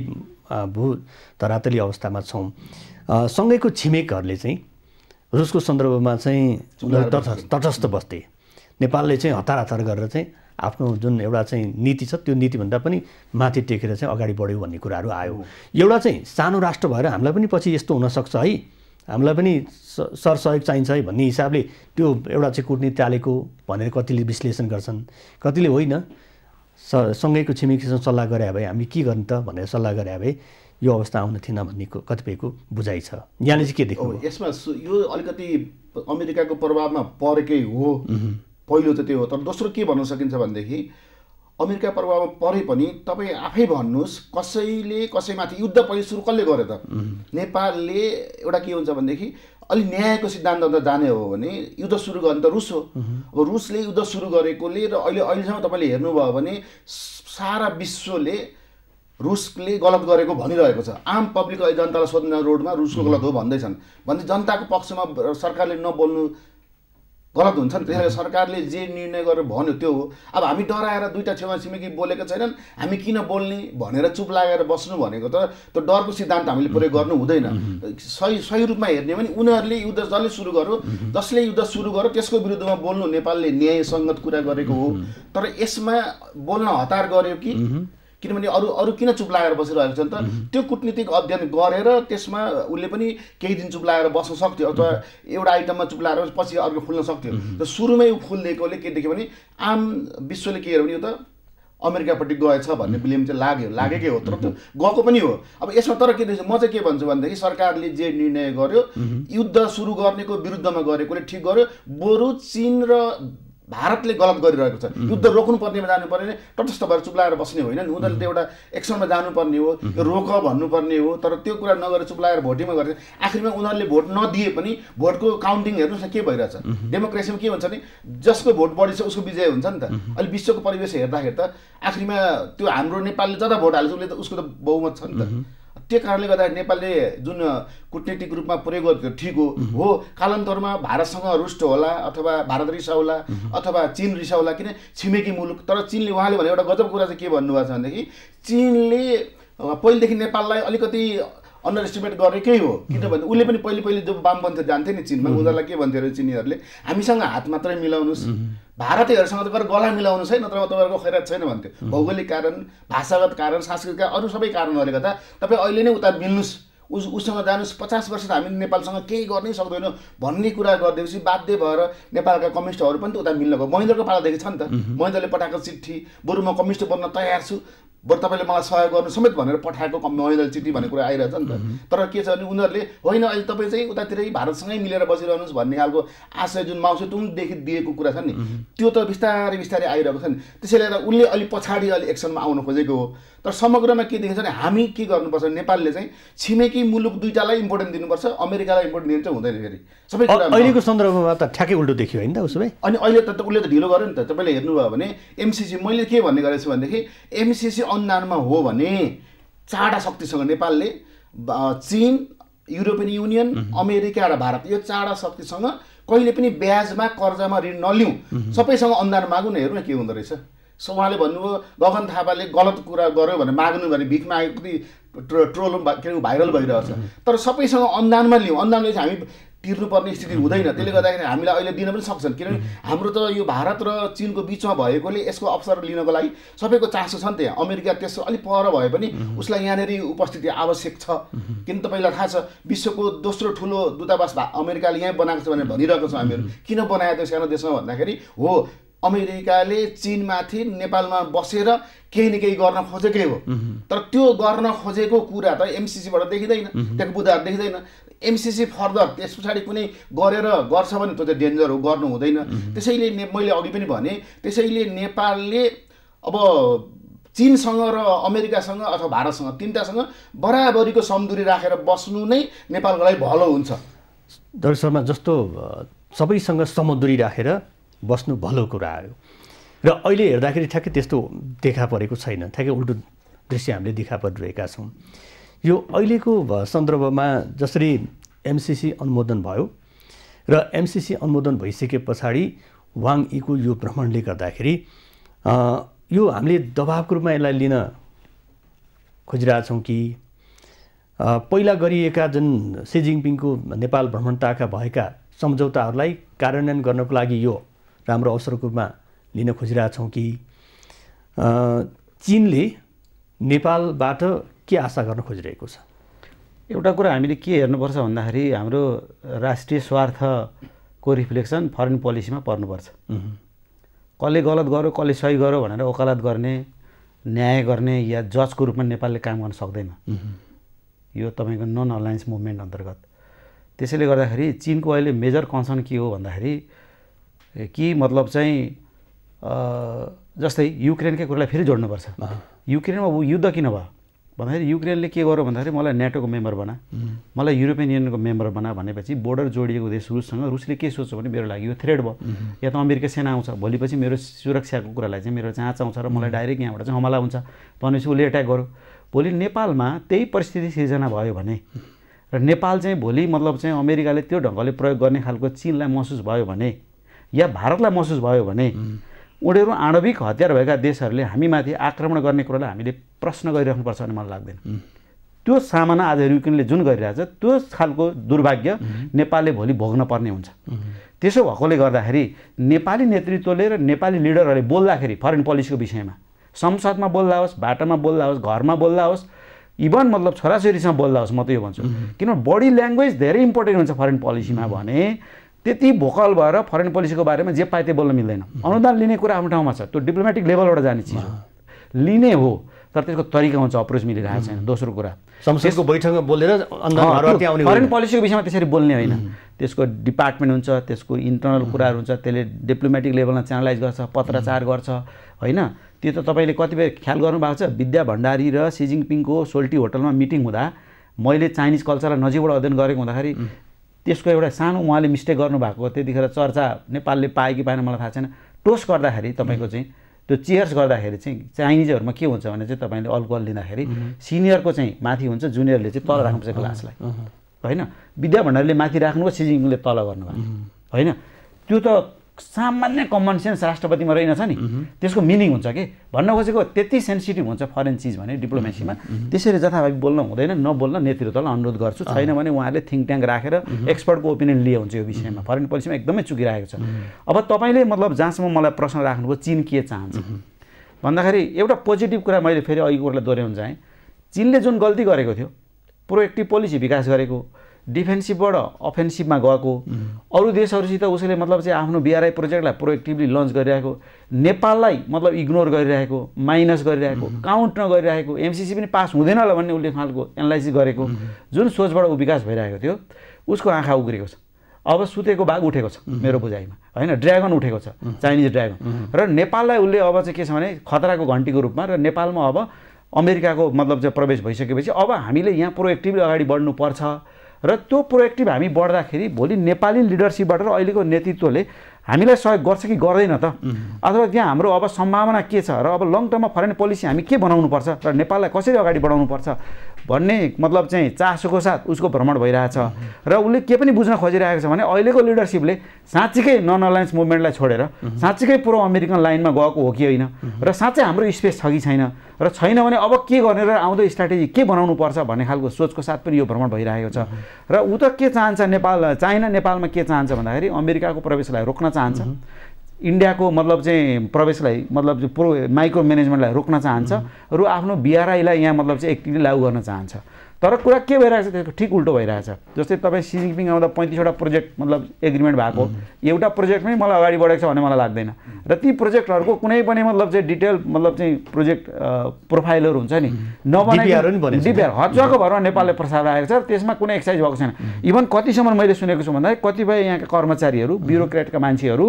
भू धरातली अवस्थामा छौँ। सँगैको छिमेकहरूले चाहिँ रुसको सन्दर्भमा चाहिँ तटस्थ बस्थे, नेपालले चाहिँ हतार गरेर चाहिँ आफ्नो जुन एउटा चाहिँ नीति छ त्यो नीतिभन्दा पनि माथि टेकेर चाहिँ अगाडि बढ्यो भन्ने कुराहरू आयो। एउटा चाहिँ सानो राष्ट्र भएर हामीलाई पनि पछि यस्तो हुनसक्छ है, हामीलाई पनि सरसहयोग चाहिन्छ है भन्ने हिसाबले त्यो एउटा चाहिँ कूटनीति चालेको भनेर कतिले विश्लेषण गर्छन्, कतिले होइन सँगैको छिमेकीसँग सल्लाह गरे भए हामी के गर्ने त भनेर सल्लाह गरे भए यो अवस्था आउन थिएन भन्ने कतिपयको बुझाइ छ। यहाँले चाहिँ के देख्नु? यसमा यो अलिकति अमेरिकाको प्रभावमा परेकै हो, पहिलो त त्यो हो। तर दोस्रो के भन्न सकिन्छ भनेदेखि अमेरिका प्रभावमा परे पनि तपाईँ आफै भन्नुहोस् कसैले कसैमाथि युद्ध पहिले सुरु कसले गर्यो त? नेपालले एउटा के हुन्छ भनेदेखि अलि न्यायको सिद्धान्त जाने हो भने युद्ध सुरु गर्ने त रुस हो। अब रुसले युद्ध सुरु गरेकोले र अहिलेसम्म तपाईँले हेर्नुभयो भने सारा विश्वले रुसले गलत गरेको भनिरहेको छ। आम पब्लिक जनतालाई सोध्न रोडमा रुसको गलत हो भन्दैछन्, भन्दै जनताको पक्षमा सरकारले नबोल्नु गलत हुन्छ नि। त्यसैले सरकारले जे निर्णय गरेर भन्यो त्यो हो। अब हामी डराएर दुईटा छेउमा छिमेकी बोलेका छैनन्, हामी किन बोल्ने भनेर चुप लागेर बस्नु भनेको त त्यो डरको सिद्धान्त हामीले प्रयोग गर्नु हुँदैन। सही रूपमा हेर्ने भने उनीहरूले युद्ध जसले सुरु गर्यो, जसले युद्ध सुरु गर्यो त्यसको विरुद्धमा बोल्नु नेपालले न्यायसङ्गत कुरा गरेको हो। तर यसमा बोल्न हतार गर्यो कि किनभने अरू किन चुप लागेर बसिरहेको छ नि त? त्यो कूटनीतिक अध्ययन गरेर त्यसमा उसले पनि केही दिन चुप लागेर बस्न सक्थ्यो, अथवा एउटा आइटममा चुप लागेर पछि अर्को खुल्न सक्थ्यो। त सुरुमै ऊ खुलिदिएकोले के देख्यो भने आम विश्वले के हेऱ्यो भने यो त अमेरिकापट्टि गएछ भन्ने ब्लेम चाहिँ लागेकै हो, तर त्यो गएको पनि हो। अब यसमा तर के देख्छ, म चाहिँ के भन्छु भनेदेखि सरकारले जे निर्णय गर्यो युद्ध सुरु गर्नेको विरुद्धमा गरेकोले ठिक गर्यो। बरु चीन र भारतले गलत गरिरहेको छ। युद्ध रोक्नु पर्नेमा जानु पर्ने, तटस्थ भएर चुप लागेर बस्ने होइन नि। उनीहरूले त एउटा एक्सनमा जानुपर्ने हो, रोक भन्नुपर्ने हो। तर त्यो कुरा नगरेर चुप लागेर भोटिङमा गरेर आखिरमा उनीहरूले भोट नदिए पनि भोटको काउन्टिङ हेर्नुहोस् न के भइरहेछ। डेमोक्रेसीमा के हुन्छ नि, जसको भोट बढी छ उसको विजय हुन्छ नि त। अहिले विश्वको परिवेश हेर्दाखेरि त आखिरमा त्यो हाम्रो नेपालले जता भोट हाल्छ उसले त उसको त बहुमत छ नि त। त्यो कारणले गर्दा नेपालले जुन कूटनीतिक रूपमा प्रयोग गरेको ठिक हो। कालान्तरमा भारतसँग रुष्ट होला अथवा भारत रिसाउला अथवा चीन रिसाउला, किन छिमेकी मुलुक। तर चीनले उहाँले भने एउटा गजब कुरा चाहिँ के भन्नुभएको छ भनेदेखि चीनले पहिलेदेखि नेपाललाई अलिकति अन्डर एस्टिमेट गरेकै हो। किनभने उसले पनि पहिले जब वामपन्थी जान्थे नि चीनमा, उनीहरूलाई के भन्थ्यो अरे चिनीहरूले, हामीसँग हात मात्रै मिलाउनुहोस्, भारतीयहरूसँग त गएर गला मिलाउनुहोस् है, नत्र तपाईँहरूको खैरात छैन भन्थ्यो। भौगोलिक कारण, भाषागत कारण, सांस्कृतिक अरू सबै कारणहरूले गर्दा तपाईँ अहिले नै उता मिल्नुहोस्, उसँग जानुहोस्, 50 वर्ष त हामी नेपालसँग केही गर्नै सक्दैनौँ भन्ने कुरा गरिदिएपछि बाध्य भएर नेपालका कम्युनिस्टहरू पनि त उता मिल्न गयो। महेन्द्रको पालादेखि छ नि त, महेन्द्रले पठाएको चिठी, बरु म कम्युनिस्ट बन्न तयार छु, बरु तपाईँले मलाई सहयोग गर्नु समेत भनेर पठाएको महेन्द्र चिठी भन्ने कुरा आइरहेछ नि त। तर के छ भने उनीहरूले होइन अहिले तपाईँ चाहिँ उतातिरै भारतसँगै मिलेर बसिरहनुहोस् भन्ने खालको आशय जुन माउसे तुङदेखि दिएको कुरा छ नि, त्यो त बिस्तारै बिस्तारै आइरहेको छ नि। त्यसैले गर्दा उसले अलि पछाडि अलि एक्सनमा आउन खोजेको हो। तर समग्रमा के देखिन्छ भने हामी के गर्नुपर्छ, नेपालले चाहिँ छिमेकी मुलुक दुईटालाई इम्पोर्टेन्ट दिनुपर्छ, अमेरिकालाई इम्पोर्टेन्ट दिनु चाहिँ हुँदैन। फेरि सबै कुरा अहिलेको सन्दर्भमा त ठ्याक्कै उल्टो देखियो होइन त उसो भए। अनि अहिले त उसले त ढिलो गर्यो नि त। तपाईँले हेर्नुभयो भने एमसिसी, मैले के भन्ने गरेको छु भनेदेखि एमसिसी अनुदानमा हो भने चारवटा शक्तिसँग नेपालले चीन, युरोपियन युनियन, अमेरिका र भारत, यो चारवटा शक्तिसँग कहिले पनि ब्याजमा कर्जामा ऋण नलिउँ, सबैसँग अनुदान मागौँ न, हेर्नु न के हुँदो रहेछ। उहाँले भन्नुभयो गगन थापाले गलत कुरा गर्यो भने माग्नु भने भिख मागेको ट्रोल के भाइरल भइरहेछ। तर सबैसँग अनुदानमा लिउँ, अनुदानले चाहिँ हामी तिर्नुपर्ने स्थिति हुँदैन। त्यसले गर्दाखेरि हामीलाई अहिले दिन पनि सक्छन्, किनभने हाम्रो त यो भारत र चीनको बिचमा भएकोले यसको अवसर लिनको लागि सबैको चासो छ नि त्यहाँ। अमेरिका त्यसो अलिक पर भए पनि उसलाई यहाँनिर उपस्थिति आवश्यक छ। किन तपाईँलाई थाहा छ विश्वको दोस्रो ठुलो दूतावास अमेरिकाले यहीँ बनाएको छ भनेर भनिरहेको छौँ हामीहरू। किन बनाएको त्यो सानो देशमा भन्दाखेरि हो अमेरिकाले चीनमाथि नेपालमा बसेर केही न केही गर्न खोजेकै हो। तर त्यो गर्न खोजेको कुरा त एमसिसीबाट देखिँदैन, त्यहाँको बुदाहरू देखिँदैन। एमसिसी फर्दर त्यस पछाडि कुनै गरेर गर्छ भने त्यो चाहिँ डेन्जर हो, गर्नु हुँदैन। त्यसैले मैले अघि पनि भने, त्यसैले नेपालले अब चीनसँग र अमेरिकासँग अथवा भारतसँग तिनटासँग बराबरीको समदुरी राखेर बस्नु नै नेपालको लागि भलो हुन्छ। डाक्टर शर्मा, जस्तो सबैसँग समदुरी राखेर बस्नु भलो कुरा आयो र अहिले हेर्दाखेरि ठ्याक्कै त्यस्तो देखा परेको छैन, ठ्याक्कै उल्टो दृश्य हामीले देखा परिरहेका छौँ। यो अहिलेको सन्दर्भमा जसरी एमसिसी अनुमोदन भयो र एमसिसी अनुमोदन भइसके पछाडि वाङ यीको यो भ्रमणले गर्दाखेरि यो हामीले दबावको रूपमा यसलाई लिन खोजिरहेछौँ कि पहिला गरिएका जुन सी जिनपिङको नेपाल भ्रमणताका भएका सम्झौताहरूलाई कार्यान्वयन गर्नको लागि यो राम्रो अवसरको रूपमा लिन खोजिरहेछौँ कि चीनले नेपालबाट के आशा गर्न खोजिरहेको छ? एउटा कुरा हामीले के हेर्नुपर्छ भन्दाखेरि हाम्रो राष्ट्रिय स्वार्थको रिफ्लेक्सन फरेन पोलिसीमा पर्नुपर्छ। कसले गलत गर्यो कसले सही गर्यो भनेर वकालत गर्ने, न्याय गर्ने या जजको रूपमा नेपालले काम गर्न सक्दैन, यो तपाईँको नन अलायन्स मुभमेन्ट अन्तर्गत। त्यसैले गर्दाखेरि चीनको अहिले मेजर कन्सर्न के हो भन्दाखेरि कि मतलब चाहिँ जस्तै युक्रेनकै कुरालाई फेरि जोड्नुपर्छ। युक्रेनमा युद्ध किन भयो भन्दाखेरि युक्रेनले के गर्यो भन्दाखेरि मलाई नेटोको मेम्बर बना, मलाई युरोपियन युनियनको मेम्बर बना भनेपछि बोर्डर जोडिएको देश रुससँग रुसले के सोच्छ भने मेरो लागि यो थ्रेड भयो, या त अमेरिका सेना आउँछ, भोलिपछि मेरो सुरक्षाको कुरालाई चाहिँ मेरो जाँच आउँछ र मलाई डाइरेक्ट यहाँबाट चाहिँ हमला हुन्छ भनेपछि उसले एट्याक गर्यो। भोलि नेपालमा त्यही परिस्थिति सिर्जना भयो भने र नेपाल चाहिँ भोलि मतलब चाहिँ अमेरिकाले त्यो ढङ्गले प्रयोग गर्ने खालको चीनलाई महसुस भयो भने या भारतलाई महसुस भयो भने उनीहरू आणविक हतियार भएका देशहरूले हामीमाथि आक्रमण गर्ने कुरालाई हामीले प्रश्न गरिराख्नुपर्छ भन्ने मलाई लाग्दैन। त्यो सामना आज युक्रेनले जुन गरिरहेछ त्यो खालको दुर्भाग्य नेपालले भोलि भोग्न पर्ने हुन्छ। त्यसो भएकोले गर्दाखेरि नेपाली नेतृत्वले र नेपाली लिडरहरूले बोल्दाखेरि फरेन पोलिसीको विषयमा संसदमा बोल्दा होस्, बाटोमा बोल्दा होस्, घरमा बोल्दा होस्, इभन मतलब छोराछोरीसँग बोल्दा होस्, म त यो भन्छु। किनभने बडी ल्याङ्ग्वेज धेरै इम्पोर्टेन्ट हुन्छ फरेन पोलिसीमा भने त्यति भोकल भएर फरेन पोलिसीको बारेमा जे पाए त्यो बोल्न मिल्दैन। अनुदान लिने कुरा आफ्नो ठाउँमा छ, त्यो डिप्लोमेटिक लेभलबाट जाने चिज हो, लिने हो, तर त्यसको तरिका हुन्छ, अप्रोच मिलिरहेको छैन। दोस्रो कुरा संसदको बैठकमा बोलेर फरेन पोलिसीको विषयमा त्यसरी बोल्ने होइन, त्यसको डिपार्टमेन्ट हुन्छ, त्यसको इन्टरनल कुराहरू हुन्छ, त्यसले डिप्लोमेटिक लेभलमा च्यानलाइज गर्छ, पत्रचार गर्छ होइन। त्यो त तपाईँले कतिपय ख्याल गर्नुभएको छ, विद्या भण्डारी र सी जिनपिङको सोल्टी होटलमा मिटिङ हुँदा मैले चाइनिज कल्चरलाई नजिकबाट अध्ययन गरेको हुँदाखेरि त्यसको एउटा सानो उहाँले मिस्टेक गर्नुभएको, त्यतिखेर चर्चा नेपालले पाए कि पाएन मलाई थाहा छैन, टोस्ट गर्दाखेरि तपाईँको चाहिँ त्यो चियर्स गर्दाखेरि चाहिँ चाइनिजहरूमा के हुन्छ भने चाहिँ तपाईँले अल्कोहल लिँदाखेरि सिनियरको चाहिँ माथि हुन्छ, जुनियरले चाहिँ तल राख्नुपर्छ ग्लासलाई होइन। विद्या भण्डारीले माथि राख्नुभयो, सी जिनपिङले तल गर्नुभयो होइन। त्यो त सामान्य कमन सेन्स राष्ट्रपतिमा रहेनछ नि, त्यसको मिनिङ हुन्छ कि भन्न खोजेको त्यति सेन्सिटिभ हुन्छ फरेन चिज भने डिप्लोमेसीमा। त्यसरी जथाभावी बोल्न हुँदैन, नबोल्न नेतृत्वलाई अनुरोध गर्छु। छैन भने उहाँले थिङ्क ट्याङ्क राखेर एक्सपर्टको ओपिनियन लिए हुन्छ यो विषयमा। फरेन पोलिसीमा एकदमै चुकिरहेको छ। अब तपाईँले मतलब जहाँसम्म मलाई प्रश्न राख्नुभयो चीन के चाहन्छ भन्दाखेरि एउटा पोजिटिभ कुरा मैले फेरि अघिको कुरालाई दोहोऱ्याउन चाहेँ। चीनले जुन गल्ती गरेको थियो, प्रोएक्टिभ पोलिसी विकास गरेको, डिफेन्सिभबाट अफेन्सिभमा गएको, अरू देशहरूसित उसले मतलब चाहिँ आफ्नो बिआरआई प्रोजेक्टलाई प्रोएक्टिभली लन्च गरिरहेको, नेपाललाई मतलब इग्नोर गरिरहेको, माइनस गरिरहेको, काउन्ट नगरिरहेको, एमसिसी पनि पास हुँदैन होला भन्ने उसले खालको एनालाइसिस गरेको जुन सोचबाट ऊ विकास भइरहेको थियो, उसको आँखा उग्रेको छ। अब सुतेको बाघ उठेको छ मेरो बुझाइमा होइन, ड्र्यागन उठेको छ, चाइनिज ड्र्यागन। र नेपाललाई उसले अब चाहिँ के छ भने खतराको घन्टीको रूपमा, र नेपालमा अब अमेरिकाको मतलब चाहिँ प्रवेश भइसकेपछि अब हामीले यहाँ प्रोएक्टिभली अगाडि बढ्नुपर्छ। र त्यो प्रोएक्टिभ हामी बढ्दाखेरि भोलि नेपाली लिडरसिपबाट र अहिलेको नेतृत्वले हामीलाई सहयोग गर्छ कि गर्दैन त, अथवा त्यहाँ हाम्रो अब सम्भावना के छ, र अब लङ टर्ममा फरेन पोलिसी हामी के बनाउनुपर्छ र नेपाललाई कसरी अगाडि बढाउनुपर्छ भन्ने मतलब चाहिँ चासोको साथ उसको भ्रमण भइरहेछ। र उसले के पनि बुझ्न खोजिरहेको छ भने अहिलेको लिडरसिपले साँच्चीकै नन अलायन्स मुभमेन्टलाई छोडेर साँच्चीकै प्रो अमेरिकन लाइनमा गएको हो कि होइन, र साँच्चै हाम्रो स्पेस छ कि छैन, र छैन भने अब के गर्ने र आउँदो स्ट्राटेजी के बनाउनु पर्छ भन्ने खालको सोचको साथ पनि यो भ्रमण भइरहेको छ। र ऊ त के चाहन्छ, चाइना नेपालमा के चाहन्छ भन्दाखेरि अमेरिकाको प्रवेशलाई रोक्न चाहन्छ, इन्डियाको मतलब चाहिँ प्रवेशलाई मतलब प्रो माइक्रो म्यानेजमेन्टलाई रोक्न चाहन्छ, र आफ्नो बिआरआईलाई यहाँ मतलब चाहिँ एक्टिभली लागू गर्न चाहन्छ। तर कुरा के भइरहेको छ त्यसको ठिक उल्टो भइरहेछ। जस्तै तपाईँ सी जिनपिङ आउँदा 35वटा प्रोजेक्ट मतलब एग्रिमेन्ट भएको, एउटा प्रोजेक्टमै मलाई अगाडि बढेको छ भन्ने मलाई लाग्दैन। र ती प्रोजेक्टहरूको कुनै पनि मतलब चाहिँ डिटेल मतलब चाहिँ प्रोजेक्ट प्रोफाइलहरू हुन्छ नि, नबनाएको डिपिआर हच्चाको भरमा नेपालले प्रस्ताव राखेको छ, त्यसमा कुनै एक्सर्साइज भएको छैन। इभन कतिसम्म मैले सुनेको छु भन्दा कतिपय यहाँका कर्मचारीहरू, ब्युरोक्रेटका मान्छेहरू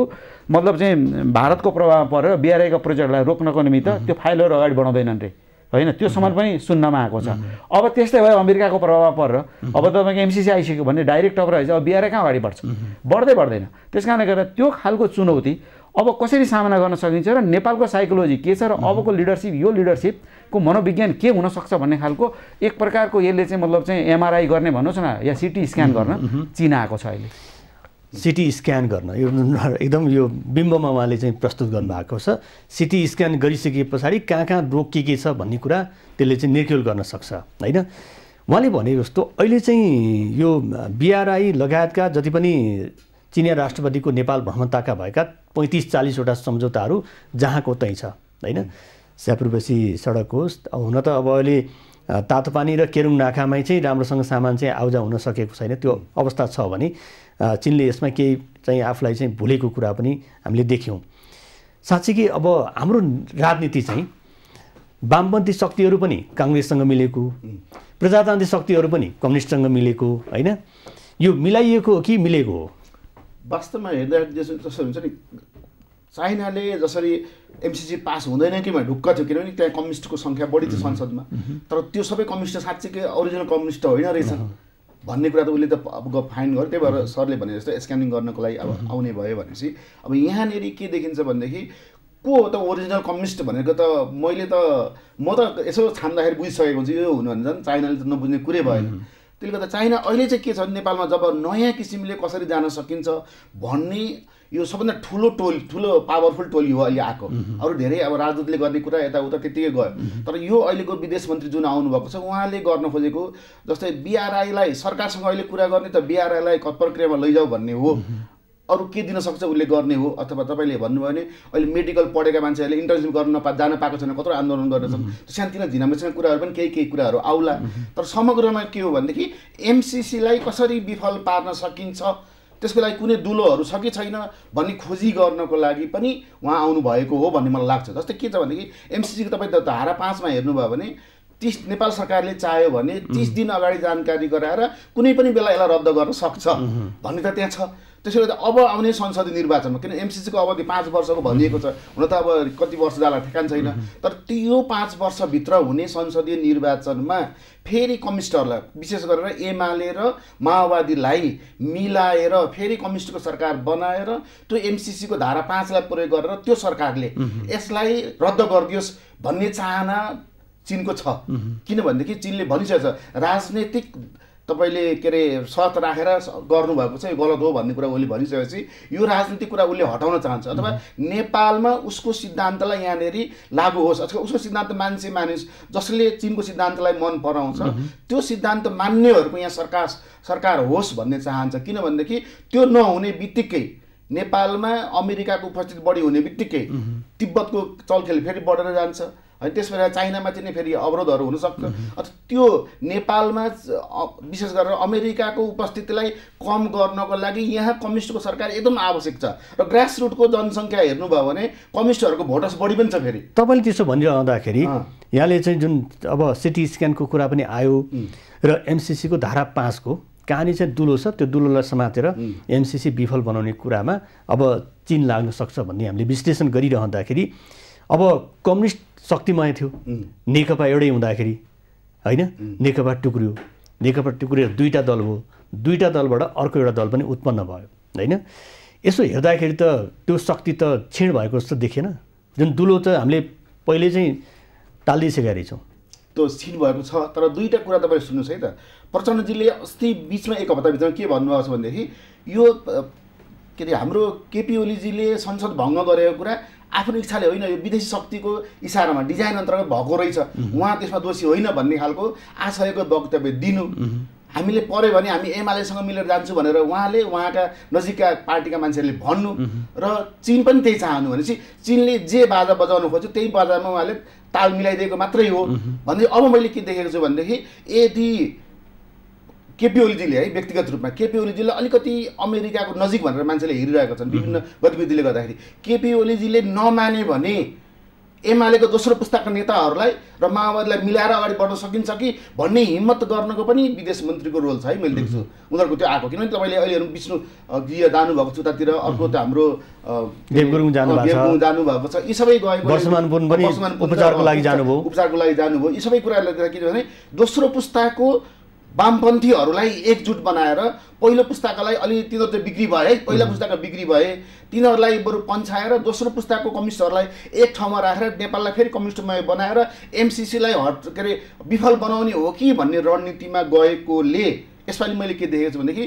मतलब चाहिँ भारतको प्रभाव परेर बिआरआईको प्रोजेक्टलाई रोक्नको निमित्त त्यो फाइलहरू अगाडि बढाउँदैनन् रे होइन, त्यो सम्म पनि सुन्नमा आएको छ। अब त्यस्तै भयो अमेरिकाको प्रभाव परेर अब तपाईँको एमसिसी आइसक्यो भने डाइरेक्ट अब रहेछ, अब बिआरआई कहाँ अगाडि बढ्छ, बढ्दैन। त्यस कारणले गर्दा त्यो खालको चुनौती अब कसरी सामना गर्न सकिन्छ र नेपालको साइकोलोजी के छ र अबको लिडरसिप, यो लिडरसिपको मनोविज्ञान के हुनसक्छ भन्ने खालको एक प्रकारको यसले चाहिँ मतलब चाहिँ एमआरआई गर्ने भन्नुहोस् न या सिटी स्क्यान गर्न चीन आएको छ अहिले। सिटी स्क्यान गर्न यो एकदम यो बिम्बमा उहाँले चाहिँ प्रस्तुत गर्नुभएको छ। सिटी स्क्यान गरिसके पछाडि कहाँ कहाँ रोग के छ भन्ने कुरा त्यसले चाहिँ निर्क्युल गर्न सक्छ होइन। उहाँले भने जस्तो अहिले चाहिँ यो बिआरआई लगायतका जति पनि चिनिया राष्ट्रपतिको नेपाल भ्रमणताका भएका 35-40वटा सम्झौताहरू जहाँको त्यहीँ छ होइन। स्यापुरबसी सडक होस्, हुन त अब अहिले तातो पानी र केरुङ नाकामै चाहिँ राम्रोसँग सामान चाहिँ आउजा हुन सकेको छैन, त्यो अवस्था छ भने चीनले यसमा केही चाहिँ आफूलाई चाहिँ भुलेको कुरा पनि हामीले देख्यौँ। साँच्चै कि अब हाम्रो राजनीति चाहिँ वामपन्थी शक्तिहरू पनि काङ्ग्रेससँग मिलेको, प्रजातान्त्रिक शक्तिहरू पनि कम्युनिस्टसँग मिलेको होइन, यो मिलाइएको हो कि मिलेको हो? वास्तवमा हेर्दा जसरी हुन्छ नि, चाइनाले जसरी एमसिसी पास हुँदैन कि भनेर ढुक्क थियो, किनभने त्यहाँ कम्युनिस्टको सङ्ख्या बढी थियो संसदमा, तर त्यो सबै कम्युनिस्ट साँच्चीकै ओरिजिनल कम्युनिस्ट होइन रहेछ भन्ने कुरा त उसले त अब फाइन गर्यो। त्यही भएर सरले भने जस्तो स्क्यानिङ गर्नको लागि अब आउने भयो भनेपछि अब यहाँनिर के देखिन्छ भनेदेखि को हो त ओरिजिनल कम्युनिस्ट भनेको त म त यसो छान्दाखेरि बुझिसकेको छु यो हुनु भने झन् चाइनाले त नबुझ्ने कुरै भएन। त्यसले गर्दा चाइना अहिले चाहिँ के छ भने नेपालमा जब नयाँ किसिमले कसरी जान सकिन्छ भन्ने यो सबभन्दा ठुलो पावरफुल टोली हो अहिले आएको। अरू धेरै अब राजदूतले गर्ने कुरा यताउता त्यतिकै गयो। तर यो अहिलेको विदेश मन्त्री जुन आउनुभएको छ उहाँले गर्न खोजेको जस्तै BRI-लाई सरकारसँग अहिले कुरा गर्ने त BRI-लाई प्रक्रियामा लैजाऊ भन्ने हो, अरू के दिन सक्छ उसले गर्ने हो। अथवा तपाईँले भन्नुभयो भने अहिले मेडिकल पढेका मान्छेहरूले इन्टर्नसिप गर्न जान पाएको छैन, कत्रो आन्दोलन गरेछन्, सानोतिनो झिनामिना कुराहरू पनि केही कुराहरू आउला। तर समग्रमा के हो भनेदेखि MCC-लाई कसरी विफल पार्न सकिन्छ त्यसको लागि कुनै दुलोहरू छ कि छैन भन्ने खोजी गर्नको लागि पनि उहाँ आउनुभएको हो भन्ने मलाई लाग्छ। जस्तै के छ भनेदेखि MCC-को तपाईँ धारा 5 मा हेर्नुभयो भने 30 नेपाल सरकारले चाह्यो भने 30 दिन अगाडि जानकारी गराएर कुनै पनि बेला यसलाई रद्द गर्न सक्छ भन्ने त त्यहाँ छ। त्यसैले अब आउने संसदीय निर्वाचनमा किन MCC-को अवधि 5 वर्षको भनिएको छ, हुन त अब कति वर्ष जाला ठेकान छैन, तर त्यो 5 वर्षभित्र हुने संसदीय निर्वाचनमा फेरि कम्युनिस्टहरूलाई विशेष गरेर एमाले र माओवादीलाई मिलाएर फेरि कम्युनिस्टको सरकार बनाएर त्यो MCC-को धारा 5 लाई प्रयोग गरेर त्यो सरकारले यसलाई रद्द गरिदियोस् भन्ने चाहना चीनको छ। किनभनेदेखि चीनले भनिसकेको छ राजनीतिक तपाईले के अरे शर्त राखेर गर्नुभएको छ, यो गलत हो भन्ने कुरा उसले भनिसकेपछि यो राजनीतिक कुरा उसले हटाउन चाहन्छ अथवा नेपालमा उसको सिद्धान्तलाई यहाँनेरि लागू होस् अथवा उसको सिद्धान्त मानिस जसले चीनको सिद्धान्तलाई मन पराउँछ त्यो सिद्धान्त मान्नेहरूको यहाँ सरकार होस् भन्ने चाहन्छ। किनभनेदेखि त्यो नहुने बित्तिकै नेपालमा अमेरिकाको उपस्थिति बढी हुने बित्तिकै तिब्बतको चलखेल फेरि बढेर जान्छ, अनि त्यसपछि चाइनामाथि नै फेरि अवरोधहरू हुन सक्छ। अथवा त्यो नेपालमा विशेष गरेर अमेरिकाको उपस्थितिलाई कम गर्नको लागि यहाँ कम्युनिस्टको सरकार एकदम आवश्यक छ र ग्रासरुटको जनसङ्ख्या हेर्नुभयो भने कम्युनिस्टहरूको भोटर्स बढी पनि छ। फेरि तपाईँले त्यसो भनिरहँदाखेरि यहाँले चाहिँ जुन अब सिटी स्क्यानको कुरा पनि आयो र MCC-को धारा 5 को कहानी चाहिँ दुलो छ, त्यो दुलोलाई समातेर MCC विफल बनाउने कुरामा अब चीन लाग्न सक्छ भन्ने हामीले विश्लेषण गरिरहँदाखेरि अब कम्युनिस्ट शक्तिमय थियो, नेकपा एउटै हुँदाखेरि होइन, नेकपा टुक्रियो दुईटा दल भयो, दुईटा दलबाट अर्को एउटा दल पनि उत्पन्न भयो होइन। यसो हेर्दाखेरि त त्यो शक्ति त क्षीण भएको जस्तो देखिएन, जुन दुलो त हामीले पहिले चाहिँ टालिदिइसकेका रहेछौँ, त्यो क्षीण भएको छ। तर दुईटा कुरा तपाईँले सुन्नुहोस् है त, प्रचण्डजीले अस्ति बिचमा एक हप्ताभित्र के भन्नुभएको छ भनेदेखि यो के अरे हाम्रो केपी ओलीजीले संसद भङ्ग गरेको कुरा आफ्नो इच्छाले होइन, यो विदेशी शक्तिको इसारामा डिजाइन अन्तर्गत भएको रहेछ, उहाँ त्यसमा दोषी होइन भन्ने खालको आशयको वक्तव्य दिनु। हामीले पर्यो भने हामी एमालेसँग मिलेर जान्छु भनेर उहाँले उहाँका नजिकका पार्टीका मान्छेहरूले भन्नु र चीन पनि त्यही चाहनु भनेपछि चीनले जे बाजा बजाउनु खोज्यो त्यही बाजामा उहाँले ताल मिलाइदिएको मात्रै हो भन्दै। अब मैले के देखेको छु भनेदेखि यदि केपी ओलीजीले है व्यक्तिगत रूपमा केपी ओलीजीले अलिकति अमेरिकाको नजिक भनेर मान्छेले हेरिरहेका छन् विभिन्न गतिविधिले गर्दाखेरि, केपी ओलीजीले नमाने भने एमालेको दोस्रो पुस्ताका नेताहरूलाई र माओवादीलाई मिलाएर अगाडि बढ्न सकिन्छ कि भन्ने हिम्मत गर्नको पनि विदेश मन्त्रीको रोल छ है, मैले देख्छु उनीहरूको त्यो आएको। किनभने तपाईँले अहिले विष्णु जी जानुभएको छ उतातिर, अर्को त हाम्रो देवगुरुङ जानुभएको छ, यी सबै गएको उपचारको लागि जानुभयो। यी सबै कुराहरूले के भने दोस्रो पुस्ताको वामपन्थीहरूलाई एकजुट बनाएर पहिलो पुस्ताकालाई अलि तिनीहरू त बिक्री भए है, पहिला पुस्ताका बिक्री भए तिनीहरूलाई बरु पन्छाएर दोस्रो पुस्ताको कम्युनिस्टहरूलाई एक ठाउँमा राखेर नेपाललाई फेरि कम्युनिस्टमय बनाएर MCC-लाई के अरे विफल बनाउने हो कि भन्ने रणनीतिमा गएकोले यसपालि मैले के देखेको छु भनेदेखि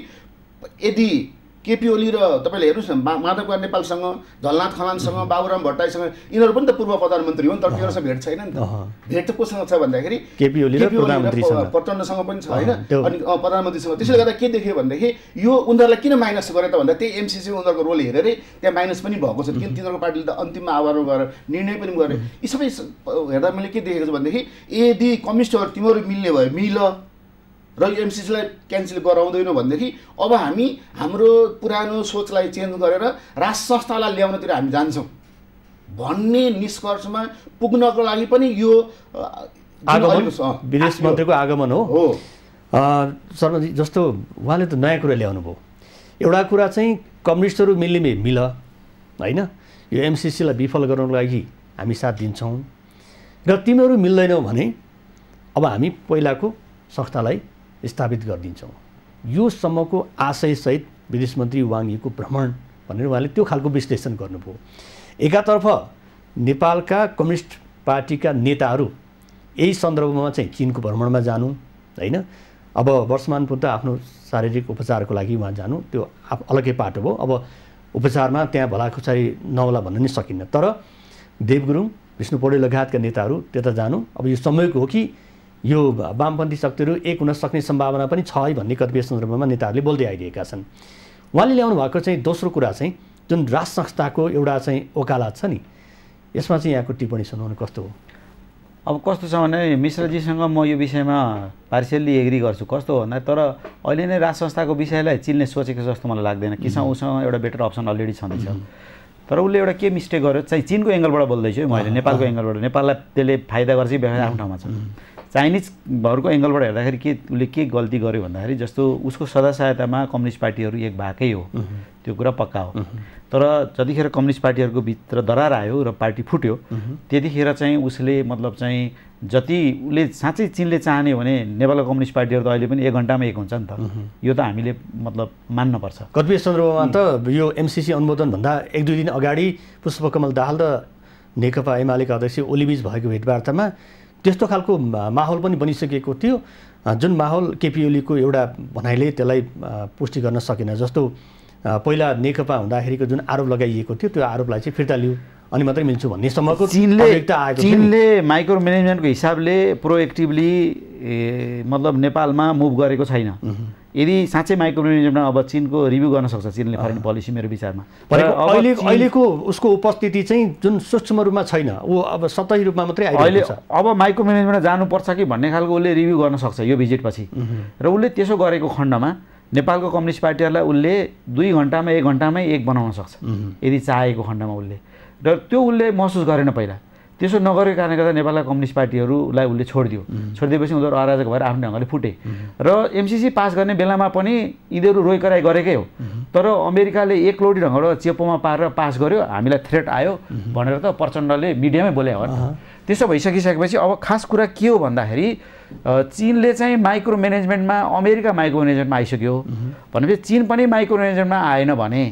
यदि केपी ओली र तपाईँले हेर्नुहोस् न माधव कुमार नेपालसँग, झलनाथ खनालसँग, बाबुराम भट्टराईसँग यिनीहरू पनि त पूर्व प्रधानमन्त्री हो नि, तर तिनीहरूसँग भेट छैन नि त। भेट त कोसँग छ भन्दाखेरि केपी ओली र प्रचण्डसँग पनि छ होइन, अनि प्रधानमन्त्रीसँग। त्यसले गर्दा के देख्यो भनेदेखि यो उनीहरूलाई किन माइनस गरे त भन्दा त्यही MCC उनीहरूको रोल हेरेरै त्यहाँ माइनस पनि भएको छ। किन तिनीहरूको पार्टीले त अन्तिममा आवारमा गएर निर्णय पनि गरे। यी सबै हेर्दा मैले के देखेको छु भनेदेखि यदि कम्युनिस्टहरू तिमीहरू मिल्ने भयो मिल र MCC-लाई क्यान्सल गराउँदैनौँ भनेदेखि अब हामी हाम्रो पुरानो सोचलाई चेन्ज गरेर राष्ट्र संस्थालाई ल्याउनतिर हामी जान्छौँ भन्ने निष्कर्षमा पुग्नको लागि पनि यो विदेश मन्त्रीको आगमन हो। शर्माजी जस्तो उहाँले त नयाँ कुरा ल्याउनु भयो, एउटा कुरा चाहिँ कम्युनिस्टहरू मिल्ने मिल होइन, यो MCC-लाई विफल गर्नको लागि हामी साथ दिन्छौँ र तिमीहरू मिल्दैनौ भने अब हामी पहिलाको संस्थालाई स्थापित गरिदिन्छौँ, यो सम्मको आशयसहित विदेश मन्त्री वाङ यीको भ्रमण भनेर उहाँले त्यो खालको विश्लेषण गर्नुभयो। एकातर्फ नेपालका कम्युनिस्ट पार्टीका नेताहरू यही सन्दर्भमा चाहिँ चीनको भ्रमणमा जानु होइन, अब वर्षमान पुन त आफ्नो शारीरिक उपचारको लागि उहाँ जानु त्यो अलग्गै पाटो भयो। अब उपचारमा त्यहाँ भलाखुसारी नहोला भन्न नि सकिन्न। तर देव गुरुङ, विष्णु पौडेल लगायतका नेताहरू त्यता जानु अब यो समयको हो कि यो वामपन्थी शक्तिहरू एक हुन सक्ने सम्भावना पनि छ है भन्ने कतिपय सन्दर्भमा नेताहरूले बोल्दै आइरहेका छन्। उहाँले ल्याउनु भएको चाहिँ दोस्रो कुरा चाहिँ जुन राज संस्थाको एउटा चाहिँ वकालत छ नि, यसमा चाहिँ यहाँको टिप्पणी सुनाउनु कस्तो हो? अब कस्तो छ भने मिश्रजीसँग म यो विषयमा पार्सियल्ली एग्री गर्छु। कस्तो हो भन्दा तर अहिले नै राज संस्थाको विषयलाई चीनले सोचेको जस्तो मलाई लाग्दैन। किसँग उसँग एउटा बेटर अप्सन अलरेडी छँदैछ। तर उसले एउटा के मिस्टेक गर्यो चाहिँ चिनको एङ्गलबाट बोल्दैछु है मैले, नेपालको एङ्गलबाट। नेपाललाई त्यसले फाइदा गर्छ कि बेफाइदा आफ्नो ठाउँमा छ। चाइनिजहरूको एङ्गलबाट हेर्दाखेरि उसले के गल्ती गर्यो भन्दाखेरि जस्तो उसको सदा सहायतामा कम्युनिस्ट पार्टीहरू एक भएकै हो, त्यो कुरा पक्का हो। तर जतिखेर कम्युनिस्ट पार्टीहरूको भित्र दरार आयो र पार्टी फुट्यो त्यतिखेर चाहिँ उसले मतलब चाहिँ जति उसले साँच्चै चिनले चाहने हो भने नेपालको कम्युनिस्ट पार्टीहरू त अहिले पनि 1 घन्टामा एक हुन्छ नि त। यो त हामीले मतलब मान्नुपर्छ। कतिपय सन्दर्भमा त यो एमसिसी अनुमोदनभन्दा 1-2 दिन अगाडि पुष्पकमल दाहाल र नेकपा एमालेका अध्यक्ष ओलीबीच भएको भेटवार्तामा त्यस्तो खालको माहौल पनि बनिसकेको थियो जुन माहौल केपी ओलीको एउटा भनाइले त्यसलाई पुष्टि गर्न सकेन। जस्तो पहिला नेकपा हुँदाखेरिको जुन आरोप लगाइएको थियो त्यो आरोपलाई चाहिँ फिर्ता लियो अनि मात्रै मिल्छु भन्ने सम्मको चीनले माइक्रो म्यानेजमेन्टको हिसाबले प्रोएक्टिभली मतलब नेपालमा मुभ गरेको छैन। यदि साँच्चै माइक्रो म्यानेजमेन्टमा अब चीनको रिभ्यू गर्न सक्छ चिनले फरेन पोलिसी मेरो विचारमा। अहिलेको उसको उपस्थिति चाहिँ जुन सूक्ष्म रूपमा छैन, ऊ अब सतही रूपमा मात्रै आइरहेको छ। अब माइक्रो म्यानेजमेन्टमा जानुपर्छ कि भन्ने खालको उसले रिभ्यू गर्न सक्छ यो भिजिटपछि। र उसले त्यसो गरेको खण्डमा नेपालको कम्युनिस्ट पार्टीहरूलाई उसले 2 घन्टामा 1 घन्टामै एक बनाउन सक्छ यदि चाहेको खण्डमा उसले। र त्यो उसले महसुस गरेन पहिला। त्यसो नगरेको कारणले गर्दा नेपालका कम्युनिस्ट पार्टीहरूलाई उसले छोडिदियो। छोडिदिएपछि उनीहरू अराजक भएर आफ्नो ढङ्गले फुटे। र एमसिसी पास गर्ने बेलामा पनि यिनीहरू रोइकराइ गरेकै हो। तर अमेरिकाले एकलौटी ढङ्गबाट चेपोमा पारेर पास गर्यो, हामीलाई थ्रेट आयो भनेर त प्रचण्डले मिडियामै बोले हो। त्यसो भइसकिसकेपछि अब खास कुरा के हो भन्दाखेरि चीनले चाहिँ माइक्रो म्यानेजमेन्टमा अमेरिका माइक्रो म्यानेजमेन्टमा आइसक्यो भनेपछि चीन पनि माइक्रो म्यानेजमेन्टमा आएन भने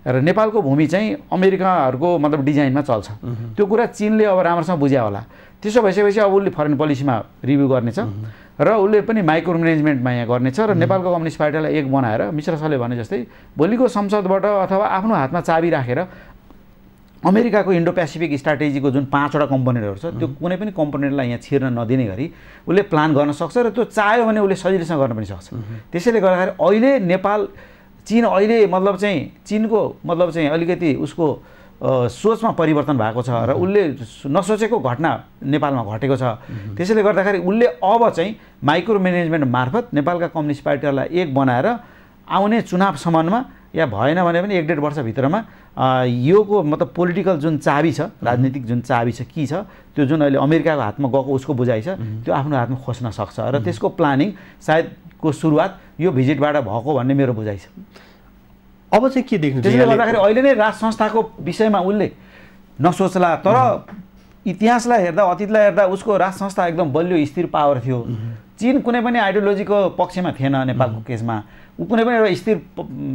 र नेपालको भूमि चाहिँ अमेरिकाहरूको मतलब डिजाइनमा चल्छ। त्यो कुरा चीनले अब राम्रोसँग बुझ्या होला। त्यसो भइसकेपछि अब उसले फरेन पोलिसीमा रिभ्यू गर्नेछ र उसले पनि माइक्रो म्यानेजमेन्टमा यहाँ गर्नेछ र नेपालको कम्युनिस्ट पार्टीलाई एक बनाएर मिश्र सरले भने जस्तै भोलिको संसदबाट अथवा आफ्नो हातमा चाबी राखेर अमेरिकाको इन्डो पेसिफिक स्ट्राटेजीको जुन 5वटा कम्पोनेन्टहरू छ त्यो कुनै पनि कम्पोनेन्टलाई यहाँ छिर्न नदिने गरी उसले प्लान गर्न सक्छ र त्यो चाह्यो भने उसले सजिलैसँग गर्न पनि सक्छ। त्यसैले गर्दाखेरि अहिले नेपाल चीन अहिले मतलब चाहिँ चीनको मतलब चाहिँ अलिकति उसको सोचमा परिवर्तन भएको छ र उसले नसोचेको घटना नेपालमा घटेको छ। त्यसैले गर्दाखेरि उसले अब चाहिँ माइक्रो म्यानेजमेन्ट मार्फत नेपालका कम्युनिस्ट पार्टीहरूलाई एक बनाएर आउने चुनावसम्ममा या भएन भने पनि 1-1.5 वर्षभित्रमा योको मतलब पोलिटिकल जुन चाबी छ, राजनीतिक जुन चाबी छ के छ त्यो जुन अहिले अमेरिकाको हातमा गएको उसको बुझाइ छ त्यो आफ्नो हातमा खोज्न सक्छ र त्यसको प्लानिङ सायदको सुरुवात यो भिजिटबाट भएको भन्ने मेरो बुझाइ छ। अब चाहिँ के देख्नु? त्यसले गर्दाखेरि अहिले नै राज संस्थाको विषयमा उसले नसोच्ला। तर इतिहासलाई हेर्दा अतीतलाई हेर्दा उसको राज संस्था एकदम बलियो स्थिर पावर थियो। चीन कुनै पनि आइडियोलोजीको पक्षमा थिएन नेपालको केसमा, ऊ कुनै पनि एउटा स्थिर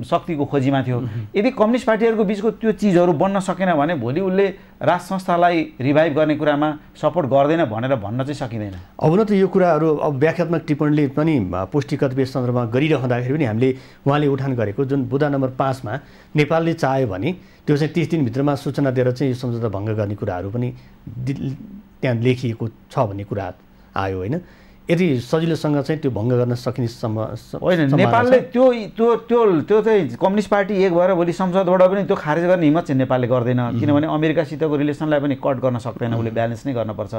शक्तिको खोजीमा थियो। यदि कम्युनिस्ट पार्टीहरूको बिचको त्यो चिजहरू बन्न सकेन भने भोलि उसले राज संस्थालाई रिभाइभ गर्ने कुरामा सपोर्ट गर्दैन भनेर भन्न चाहिँ सकिँदैन। अब न त यो कुराहरू अब व्याख्यात्मक टिप्पणीले पनि पुष्टि कतिपय सन्दर्भमा गरिरहँदाखेरि पनि हामीले उहाँले उठान गरेको जुन बुँदा नम्बर 5 मा नेपालले चाह्यो भने त्यो चाहिँ 30 दिनभित्रमा सूचना दिएर चाहिँ यो सम्झौता भङ्ग गर्ने कुराहरू पनि त्यहाँ लेखिएको छ भन्ने कुरा आयो होइन। यदि सजिलोसँग चाहिँ त्यो भङ्ग गर्न सकिने होइन। नेपालले त्यो त्यो त्यो त्यो चाहिँ कम्युनिस्ट पार्टी एक भएर भोलि संसदबाट पनि त्यो खारेज गर्ने हिम्मत चाहिँ नेपालले गर्दैन। किनभने अमेरिकासितको रिलेसनलाई पनि कट गर्न सक्दैन, उसले ब्यालेन्स नै गर्नुपर्छ।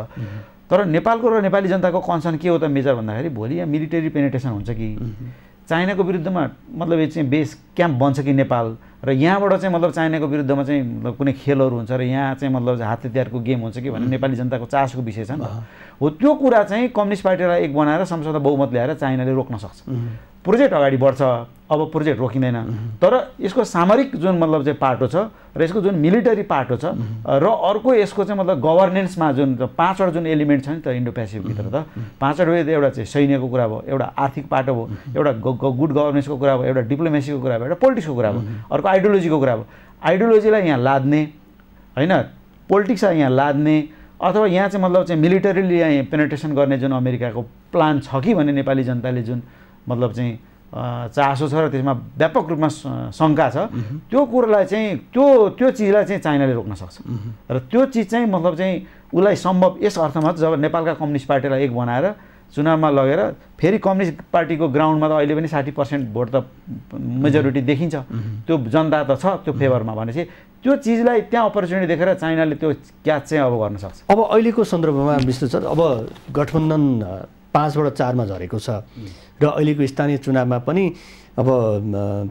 तर नेपालको र नेपाली जनताको कन्सर्न के हो त मेजर भन्दाखेरि भोलि यहाँ मिलिटरी पेनिट्रेसन हुन्छ कि चाइनाको विरुद्धमा मतलब यो चाहिँ बेस क्याम्प बन्छ कि नेपाल र यहाँबाट चाहिँ मतलब चाइनाको विरुद्धमा चाहिँ मतलब कुनै खेलहरू हुन्छ र यहाँ चाहिँ मतलब हात हतियारको गेम हुन्छ कि भन्ने नेपाली जनताको चासोको विषय छ नि त। हो त्यो कुरा चाहिँ कम्युनिस्ट पार्टीलाई एक बनाएर संसदमा बहुमत ल्याएर चाइनाले रोक्न सक्छ। प्रोजेक्ट अगाडि बढ्छ। अब प्रोजेक्ट रोकिँदैन। तर यसको सामरिक जुन मतलब चाहिँ पाटो छ र यसको जुन मिलिटरी पाटो छ र अर्को यसको चाहिँ मतलब गभर्नेन्समा जुन 5वटा जुन एलिमेन्ट छ नि त इन्डो पेसिफिक भित्र त 5वटा एउटा चाहिँ सैन्यको कुरा भयो, एउटा आर्थिक पाटो भयो, एउटा गुड गभर्नेन्सको कुरा भयो, एउटा डिप्लोमेसीको कुरा भयो, एउटा पोलिटिक्सको कुरा भयो, अर्को आइडियोलोजीको कुरा भयो। आइडियोलोजीलाई यहाँ लाद्ने होइन, पोलिटिक्सलाई यहाँ लाद्ने अथवा यहाँ चाहिँ मतलब चाहिँ मिलिटरीले यहाँ पेनिट्रेसन गर्ने जुन अमेरिकाको प्लान छ कि भन्ने नेपाली जनताले जुन मतलब चाहिँ चासो छ र त्यसमा व्यापक रूपमा शङ्का छ, त्यो कुरालाई चाहिँ त्यो चिजलाई चाहिँ चाइनाले रोक्न सक्छ। र त्यो चिज चाहिँ मतलब चाहिँ उसलाई सम्भव यस अर्थमा जब नेपालका कम्युनिस्ट पार्टीलाई एक बनाएर चुनावमा लगेर फेरि कम्युनिस्ट पार्टीको ग्राउन्डमा त अहिले पनि 60% भोट त मेजोरिटी देखिन्छ, त्यो जनता त छ त्यो फेभरमा भनेपछि त्यो चिजलाई त्यहाँ अपर्च्युनिटी देखेर चाइनाले त्यो क्याच चाहिँ अब गर्न सक्छ। अब अहिलेको सन्दर्भमा विश्लेषण सर, अब गठबन्धन 5बाट 4मा झरेको छ र अहिलेको स्थानीय चुनावमा पनि अब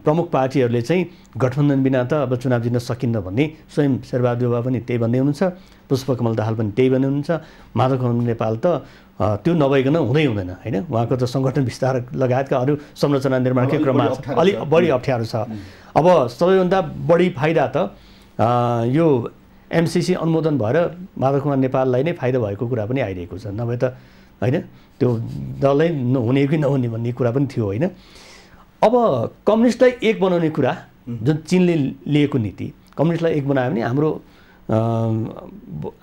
प्रमुख पार्टीहरूले चाहिँ गठबन्धन बिना त अब चुनाव जित्न सकिन्न भन्ने स्वयं शेरबहादुर देउवा पनि त्यही भन्दै हुनुहुन्छ, पुष्पकमल दाहाल पनि त्यही भन्दै हुनुहुन्छ। माधव नेपाल त त्यो नभइकन हुँदै हुँदैन होइन, उहाँको त सङ्गठन विस्तार लगायतका अरू संरचना निर्माणकै क्रममा अलि बढी अप्ठ्यारो छ। अब सबैभन्दा बढी फाइदा त यो एमसिसी अनुमोदन भएर माधव नेपाललाई नै फाइदा भएको कुरा पनि आइरहेको छ, नभए त होइन त्यो दलै हुने कि नहुने भन्ने कुरा पनि थियो होइन। अब कम्युनिस्टलाई एक बनाउने कुरा जुन चीनले लिएको नीति, कम्युनिस्टलाई एक बनायो भने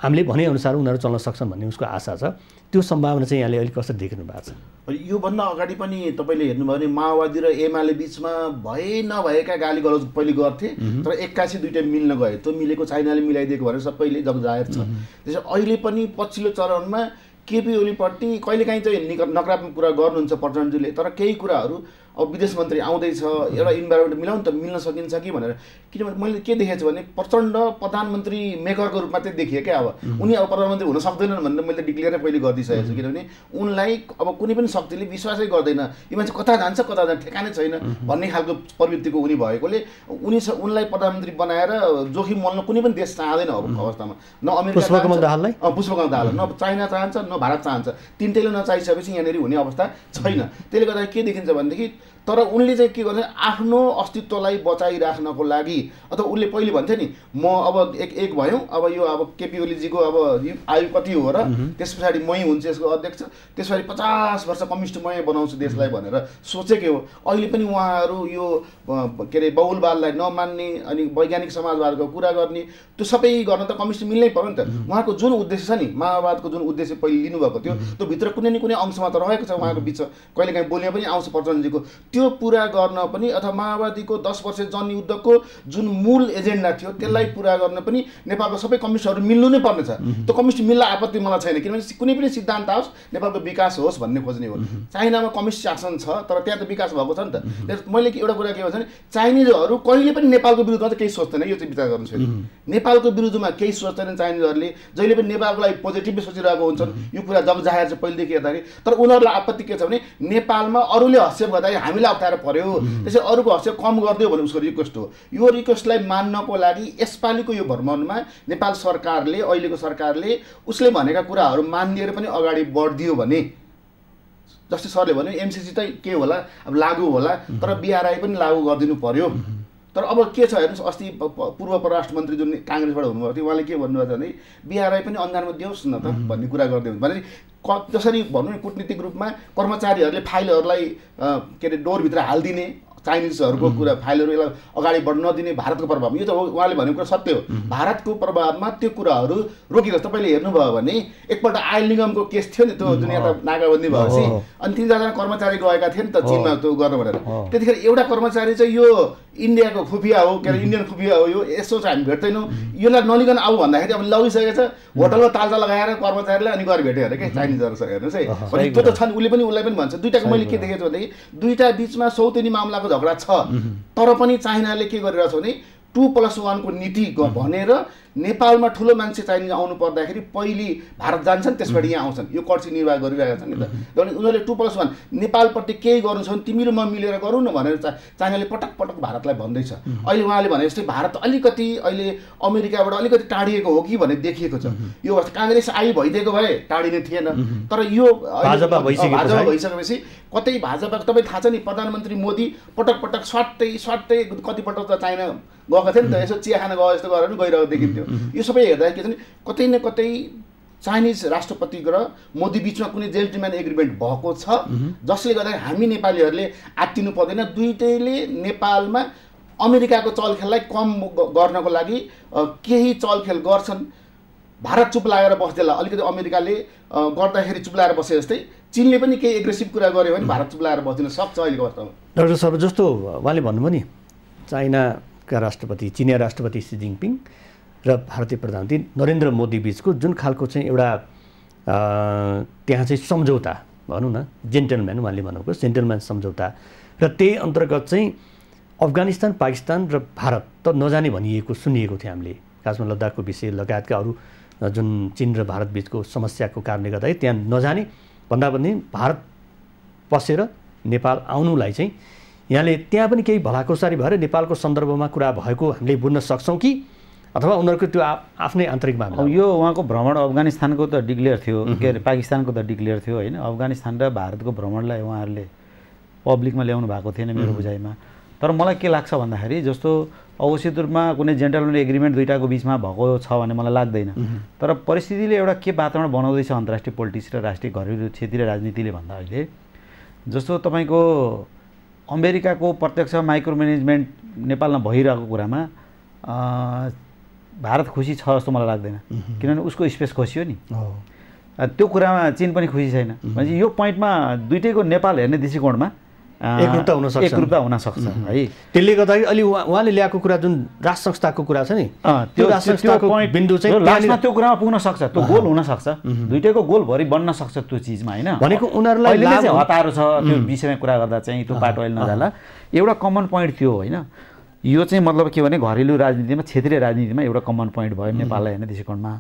हामीले भनेअनुसार उनीहरू चल्न सक्छन् भन्ने उसको आशा छ। त्यो सम्भावना चाहिँ यहाँले अहिले कसरी देख्नु भएको छ? योभन्दा अगाडि पनि तपाईँले हेर्नुभयो भने माओवादी र एमाले बिचमा भए नभएका गाली गलौज पहिले गर्थे, तर 81 दुईटा मिल्न गए, त्यो मिलेको चाइनाले मिलाइदिएको भनेर सबैले जगजाहेर छ। त्यसै अहिले पनि पछिल्लो चरणमा केपी ओलीपट्टि कहिलेकाहीँ चाहिँ नकारात्मक कुरा गर्नुहुन्छ प्रचण्डजीले, तर केही कुराहरू अब विदेश मन्त्री आउँदैछ एउटा इन्भाइरोमेन्ट मिलाउनु त मिल्न सकिन्छ कि भनेर। किनभने मैले के देखेको छु भने प्रचण्ड प्रधानमन्त्री मेकरको रूपमा चाहिँ देखिएँ क्या, अब उनी अब प्रधानमन्त्री हुन सक्दैनन् भनेर मैले डिक्लेयर पहिले गरिदिइसकेको छु। किनभने उनलाई अब कुनै पनि शक्तिले विश्वासै गर्दैन, यो मान्छे कता जान्छ कता जान्छ ठेकानै छैन भन्ने खालको प्रवृत्तिको उनी भएकोले उनलाई प्रधानमन्त्री बनाएर जोखिम मोल्न कुनै पनि देश चाहँदैन अब अवस्थामा। न अमेरिका पुष्पकमल दाहाल न चाइना चाहन्छ न भारत चाहन्छ, तिनटैले नचाहिसकेपछि यहाँनिर हुने अवस्था छैन। त्यसले गर्दा के देखिन्छ भनेदेखि तर उनले चाहिँ के गर्छ आफ्नो अस्तित्वलाई बचाइराख्नको लागि, अथवा उनले पहिले भन्थे नि म अब एक भयौँ, अब यो अब केपी ओलीजीको अब आयु कति हो र त्यस पछाडि मै हुन्छु यसको अध्यक्ष, त्यस पछाडि 50 वर्ष कम्युनिस्ट मै बनाउँछु देशलाई भनेर सोचेकै हो। अहिले पनि उहाँहरू यो के अरे बहुलवादलाई नमान्ने अनि वैज्ञानिक समाजवादको कुरा गर्ने, त्यो सबै गर्न त कम्युनिस्ट मिल्नै पर्यो नि त। उहाँको जुन उद्देश्य छ नि, माओवादको जुन उद्देश्य पहिले लिनुभएको थियो, त्यो भित्र कुनै न कुनै अंशमा त रहेको छ उहाँको बिच, कहिलेकाहीँ बोल्ने पनि आउँछ प्रचण्डजीको, त्यो पुरा गर्न पनि अथवा माओवादीको 10 वर्ष जनयुद्धको जुन मूल एजेन्डा थियो त्यसलाई पुरा गर्न पनि नेपालको सबै कम्युनिस्टहरू मिल्नु नै पर्नेछ। त्यो कम्युनिस्ट मिल्न आपत्ति मलाई छैन, किनभने कुनै पनि सिद्धान्त आओस् नेपालको विकास होस् भन्ने खोज्ने हो। चाइनामा कम्युनिस्ट शासन छ तर त्यहाँ त विकास भएको छ नि त। मैले एउटा कुरा के भन्छ भने चाइनिजहरू कहिले पनि नेपालको विरुद्धमा त केही सोच्दैन, यो चाहिँ विचार गर्नु छैन। नेपालको विरुद्धमा केही सोच्दैनन् चाइनिजहरूले, जहिले पनि नेपालको लागि पोजिटिभली सोचिरहेको हुन्छन्, यो कुरा जगजाहेर छ पहिलेदेखि हेर्दाखेरि। तर उनीहरूलाई आपत्ति के छ भने नेपालमा अरूले हस्तक्षेप गर्दाखेरि हामीलाई अप्ठ्यारो पर्यो, त्यसै अरूको हस्तक्षेप कम गरिदियो भने उसको रिक्वेस्ट हो। यो रिक्वेस्टलाई मान्नको लागि यसपालिको यो भ्रमणमा नेपाल सरकारले, अहिलेको सरकारले उसले भनेका कुराहरू मानिदिएर पनि अगाडि बढिदियो भने, जस्तै सरले भन्यो एमसिसी त के होला अब लागू होला, तर बिआरआई पनि लागू गरिदिनु पर्यो। तर अब के छ हेर्नुहोस्, अस्ति पूर्व परराष्ट्र मन्त्री जुन काङ्ग्रेसबाट हुनुभएको थियो उहाँले के भन्नुभएको छ भने बिआरआई पनि अनुदानमा दियोस् न त भन्ने कुरा गर्दै हुन्छ। भने जसरी भनौँ न कुटनीतिक रूपमा कर्मचारीहरूले फाइलहरूलाई के अरे डोरभित्र हालिदिने, चाइनिजहरूको कुरा फाइलहरू यसलाई अगाडि बढ्न नदिने भारतको प्रभाव, यो त उहाँले भनेको कुरा सत्य हो। भारतको प्रभावमा त्यो कुराहरू रोकिएको। तपाईँले हेर्नुभयो भने एकपल्ट आयल निगमको केस थियो नि, त्यो जुन यहाँ नाकाबन्दी भएपछि अनि 3-4 कर्मचारी गएका थिए नि त चिनमा त्यो गर्नु भनेर। त्यतिखेर एउटा कर्मचारी चाहिँ यो इन्डियाको खुफिया हो, के अरे इन्डियन खुफिया हो, यो यसो चाहिँ हामी भेट्दैनौँ, यसलाई नलिकन आऊ भन्दाखेरि अब लगिसकेको छ, होटलमा तालचा लगाएर कर्मचारीलाई अनि गएर भेट्यो अरे क्या चाइनिजहरूसँग। हेर्नुहोस् है, अनि त्यो त छ नि, उसले पनि उसलाई पनि भन्छ। दुईटाको मैले के देखेको छु भनेदेखि दुईटा बिचमा सौतेनी मामलाको झगडा छ, तर पनि चाइनाले के गरिरहेछ भने 2+1 को नीति भनेर नेपालमा ठुलो मान्छे चाहिने आउनु पर्दाखेरि पहिले भारत जान्छन्, त्यसबाट यहाँ आउँछन्, यो कर्सी निर्वाह गरिरहेका छन् नि त। उनीहरूले 2+1 नेपालप्रति केही गर्नु छ भने तिमीहरू म मिलेर गरौँ न भनेर चाइनाले पटक पटक भारतलाई भन्दैछ। अहिले उहाँले भने जस्तै भारत अलिकति अहिले अमेरिकाबाट अलिकति टाढिएको हो कि भन्ने देखिएको छ। यो काङ्ग्रेस भइदिएको भए टाढिने थिएन, तर यो भाजपा भइसकेपछि कतै भाजपा तपाईँ थाहा छ नि, प्रधानमन्त्री मोदी पटक पटक स्वाट्टै कतिपल्ट त चाइना गएको थियो नि त, यसो चिया खान गयो जस्तो गरेर पनि गइरहेको देखिन्थ्यो। यो सबै हेर्दा के छ भने कतै न कतै चाइनिज राष्ट्रपति र मोदी बिचमा कुनै जेन्टलम्यान एग्रिमेन्ट भएको छ, जसले गर्दा हामी नेपालीहरूले आत्तिनु पर्दैन। दुईटैले नेपालमा अमेरिकाको चलखेललाई कम गर्नको लागि केही चलखेल गर्छन्। भारत चुप लागेर बस्दैला, अलिकति अमेरिकाले गर्दाखेरि चुप लागेर बसे जस्तै चीनले पनि केही एग्रेसिभ कुरा गर्यो भने भारत चुप लागेर बस्दिन सक्छ अहिलेको अवस्थामा। डाक्टर सर, जस्तो उहाँले भन्नुभयो नि, चाइनाका राष्ट्रपति, चिनिया राष्ट्रपति सी जिनपिङ र भारतीय प्रधानमन्त्री नरेन्द्र मोदी बिचको जुन खालको चाहिँ एउटा त्यहाँ चाहिँ सम्झौता भनौँ न, जेन्टलम्यान उहाँले भन्नुभयो, जेन्टलम्यान सम्झौता, र त्यही अन्तर्गत चाहिँ अफगानिस्तान, पाकिस्तान र भारत त नजाने भनिएको सुनिएको थियो हामीले, खासमा लद्दाखको विषय लगायतका अरू जुन चीन र भारत बिचको समस्याको कारणले गर्दाखेरि त्यहाँ नजाने भन्दा पनि भारत पसेर नेपाल आउनुलाई चाहिँ यहाँले त्यहाँ पनि केही भलाकुसारी भएर नेपालको सन्दर्भमा कुरा भएको हामीले बुझ्न सक्छौँ कि अथवा उनीहरूको त्यो आफ्नै आन्तरिक मामला? अब यो उहाँको भ्रमण अफगानिस्तानको त डिक्लेयर थियो, के अरे पाकिस्तानको त डिक्लेयर थियो होइन। अफगानिस्तान र भारतको भ्रमणलाई उहाँहरूले पब्लिकमा ल्याउनु भएको थिएन मेरो बुझाइमा। तर मलाई के लाग्छ भन्दाखेरि जस्तो अवश्यत रूपमा कुनै जेन्टलमेन एग्रिमेन्ट दुईटाको बिचमा भएको छ भन्ने मलाई लाग्दैन। तर परिस्थितिले एउटा के वातावरण बनाउँदैछ अन्तर्राष्ट्रिय पोलिटिक्स र राष्ट्रिय घरेलु क्षेत्रीय राजनीतिले भन्दा अहिले जस्तो तपाईँको अमेरिकाको प्रत्यक्ष माइक्रो म्यानेजमेन्ट नेपालमा भइरहेको कुरामा भारत खुसी छ जस्तो मलाई लाग्दैन, किनभने उसको स्पेस खोसियो नि। त्यो कुरामा चीन पनि खुसी छैन। भनेपछि यो पोइन्टमा दुइटैको नेपाल हेर्ने दृष्टिकोणमा एकरूपता हुन सक्छ है। त्यसले गर्दाखेरि अलि उहाँले ल्याएको कुरा जुन राष्ट्र संस्थाको कुरा छ नि, त्यो राष्ट्र संस्थाको बिन्दु चाहिँ लास्टमा त्यो कुरामा पुग्न सक्छ, त्यो गोल हुन सक्छ, दुइटैको गोल भरि बन्न सक्छ त्यो चिजमा होइन। भनेको उनीहरूलाई हतारो छ त्यो विषयमा कुरा गर्दा चाहिँ त्यो बाटो अहिले नजाला। एउटा कमन पोइन्ट थियो होइन, यो चाहिँ मतलब के भने घरेलु राजनीतिमा क्षेत्रीय राजनीतिमा एउटा कमन पोइन्ट भयो नेपाललाई हेर्ने दृष्टिकोणमा।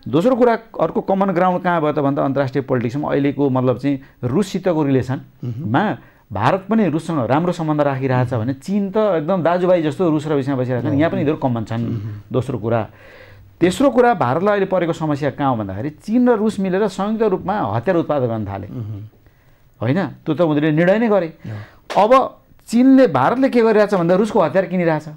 दोस्रो कुरा अर्को कमन ग्राउन्ड कहाँ भयो त भन्दा अन्तर्राष्ट्रिय पोलिटिक्समा अहिलेको मतलब चाहिँ रुससितको रिलेसनमा भारत पनि रुससँग राम्रो सम्बन्ध राखिरहेछ भने चीन त एकदम दाजुभाइ जस्तो रुस र रुसमा बसिरहेको छ, यहाँ पनि यिनीहरू कमन छन्। दोस्रो कुरा। तेस्रो कुरा, भारतलाई अहिले परेको समस्या कहाँ हो भन्दाखेरि चीन र रुस मिलेर संयुक्त रूपमा हतियार उत्पादन गर्न थाले होइन। त्यो त उनीहरूले निर्णय नै गरे। अब चीनले भारतले के गरिरहेछ भन्दा रुसको हतियार किनिरहेछ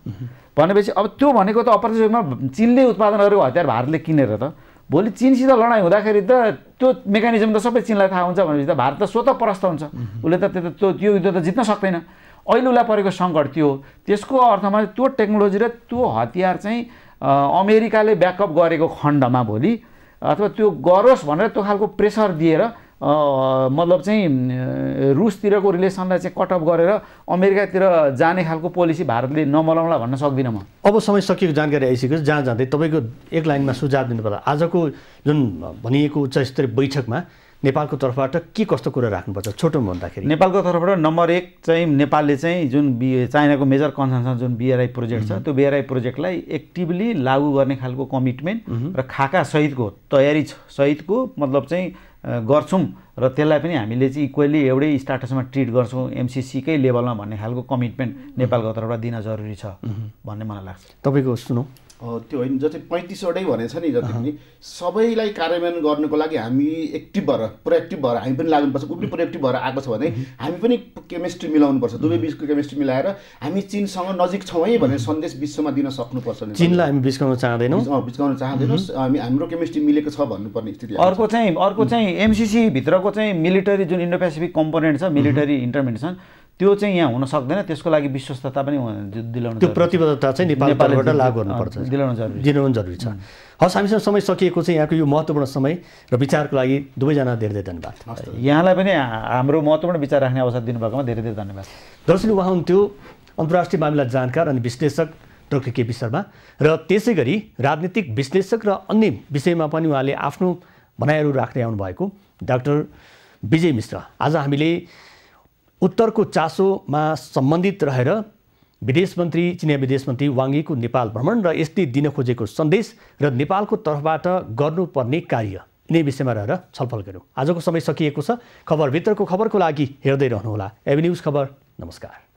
भनेपछि अब त्यो भनेको त अप्रत्यक्ष रूपमा चीनले उत्पादन गरेको हतियार भारतले किनेर त भोलि चीनसित लडाइँ हुँदाखेरि त त्यो मेकानिजम त सबै चीनलाई थाहा हुन्छ भनेपछि त भारत त स्वतः परास्त हुन्छ। उसले त त्यो युद्ध त जित्न सक्दैन। अहिले उसलाई परेको सङ्कट त्यो हो। त्यसको अर्थमा त्यो टेक्नोलोजी र त्यो हतियार चाहिँ अमेरिकाले ब्याकअप गरेको खण्डमा भोलि अथवा त्यो गरोस् भनेर त्यो खालको प्रेसर दिएर मतलब चाहिँ रुसतिरको रिलेसनलाई चाहिँ कटअप गरेर अमेरिकातिर जाने खालको पोलिसी भारतले नमलाउला भन्न सक्दिनँ म। अब समय सकिएको जानकारी आइसक्यो। जहाँ जाँदै तपाईँको एक लाइनमा सुझाव दिनुपर्दा आजको जुन भनिएको उच्च स्तरीय बैठकमा नेपालको तर्फबाट के कस्तो कुरा राख्नुपर्छ छोटो भन्दाखेरि? नेपालको तर्फबाट नम्बर 1 चाहिँ नेपालले चाहिँ जुन चाइनाको मेजर कन्सर्न जुन बिआरआई प्रोजेक्ट छ त्यो बिआरआई प्रोजेक्टलाई एक्टिभली लागू गर्ने खालको कमिटमेन्ट र खाका सहितको तयारी सहितको मतलब चाहिँ गर्छौँ र त्यसलाई पनि हामीले चाहिँ इक्वली एउटै स्टाटसमा ट्रिट गर्छौँ एमसिसीकै लेभलमा भन्ने खालको कमिटमेन्ट नेपालको तर्फबाट दिन जरुरी छ भन्ने मलाई लाग्छ। तपाईँको सुनौ। त्यो होइन, जति 35 वटै भनेछ नि, जति पनि सबैलाई कार्यान्वयन गर्नको लागि हामी एक्टिभ भएर प्रोएक्टिभ भएर हामी पनि लाग्नुपर्छ। ऊ पनि प्रोएक्टिभ भएर आएको छ भने हामी पनि केमिस्ट्री मिलाउनुपर्छ। दुवै बिचको केमिस्ट्री मिलाएर हामी चीनसँग नजिक छौँ है भन्ने सन्देश विश्वमा दिन सक्नुपर्छ। चीनलाई हामी बिच्काउन चाहँदैनौँ, बिच्काउन चाहँदैनौँ। हाम्रो केमिस्ट्री मिलेको छ भन्नुपर्ने स्थिति। अर्को चाहिँ एमसिसी भित्रको चाहिँ मिलिटरी जुन इन्डो पेसिफिक कम्पोनेन्ट छ, मिलिटरी इन्टरभेन्सन, त्यो चाहिँ यहाँ हुन सक्दैन। त्यसको लागि विश्वस्तता पनि दिलाउनु, त्यो प्रतिबद्धता चाहिँ नेपालबाट लागू गर्नुपर्छ, दिलाउनु जरुरी छ। हस्, हामीसँग समय सकिएको चाहिँ यहाँको यो महत्त्वपूर्ण समय र विचारको लागि दुवैजना धेरै धेरै धन्यवाद। यहाँलाई पनि हाम्रो महत्त्वपूर्ण विचार राख्ने अवसर दिनुभएकोमा धेरै धेरै धन्यवाद। दर्शक, उहाँ हुन्थ्यो अन्तर्राष्ट्रिय मामिला जानकार अनि विश्लेषक डाक्टर केपी शर्मा र त्यसै गरी राजनीतिक विश्लेषक र अन्य विषयमा पनि उहाँले आफ्नो भनाइहरू राख्दै आउनुभएको डाक्टर विजय मिश्र। आज हामीले उत्तरको चासोमा सम्बन्धित रहेर चिनिया विदेश मन्त्री वाङ यीको नेपाल भ्रमण र यसले दिन खोजेको सन्देश र नेपालको तर्फबाट गर्नुपर्ने कार्य यिनै विषयमा रहेर छलफल गऱ्यौँ। आजको समय सकिएको छ। खबरभित्रको खबरको लागि हेर्दै रहनुहोला एभी न्युज खबर। नमस्कार।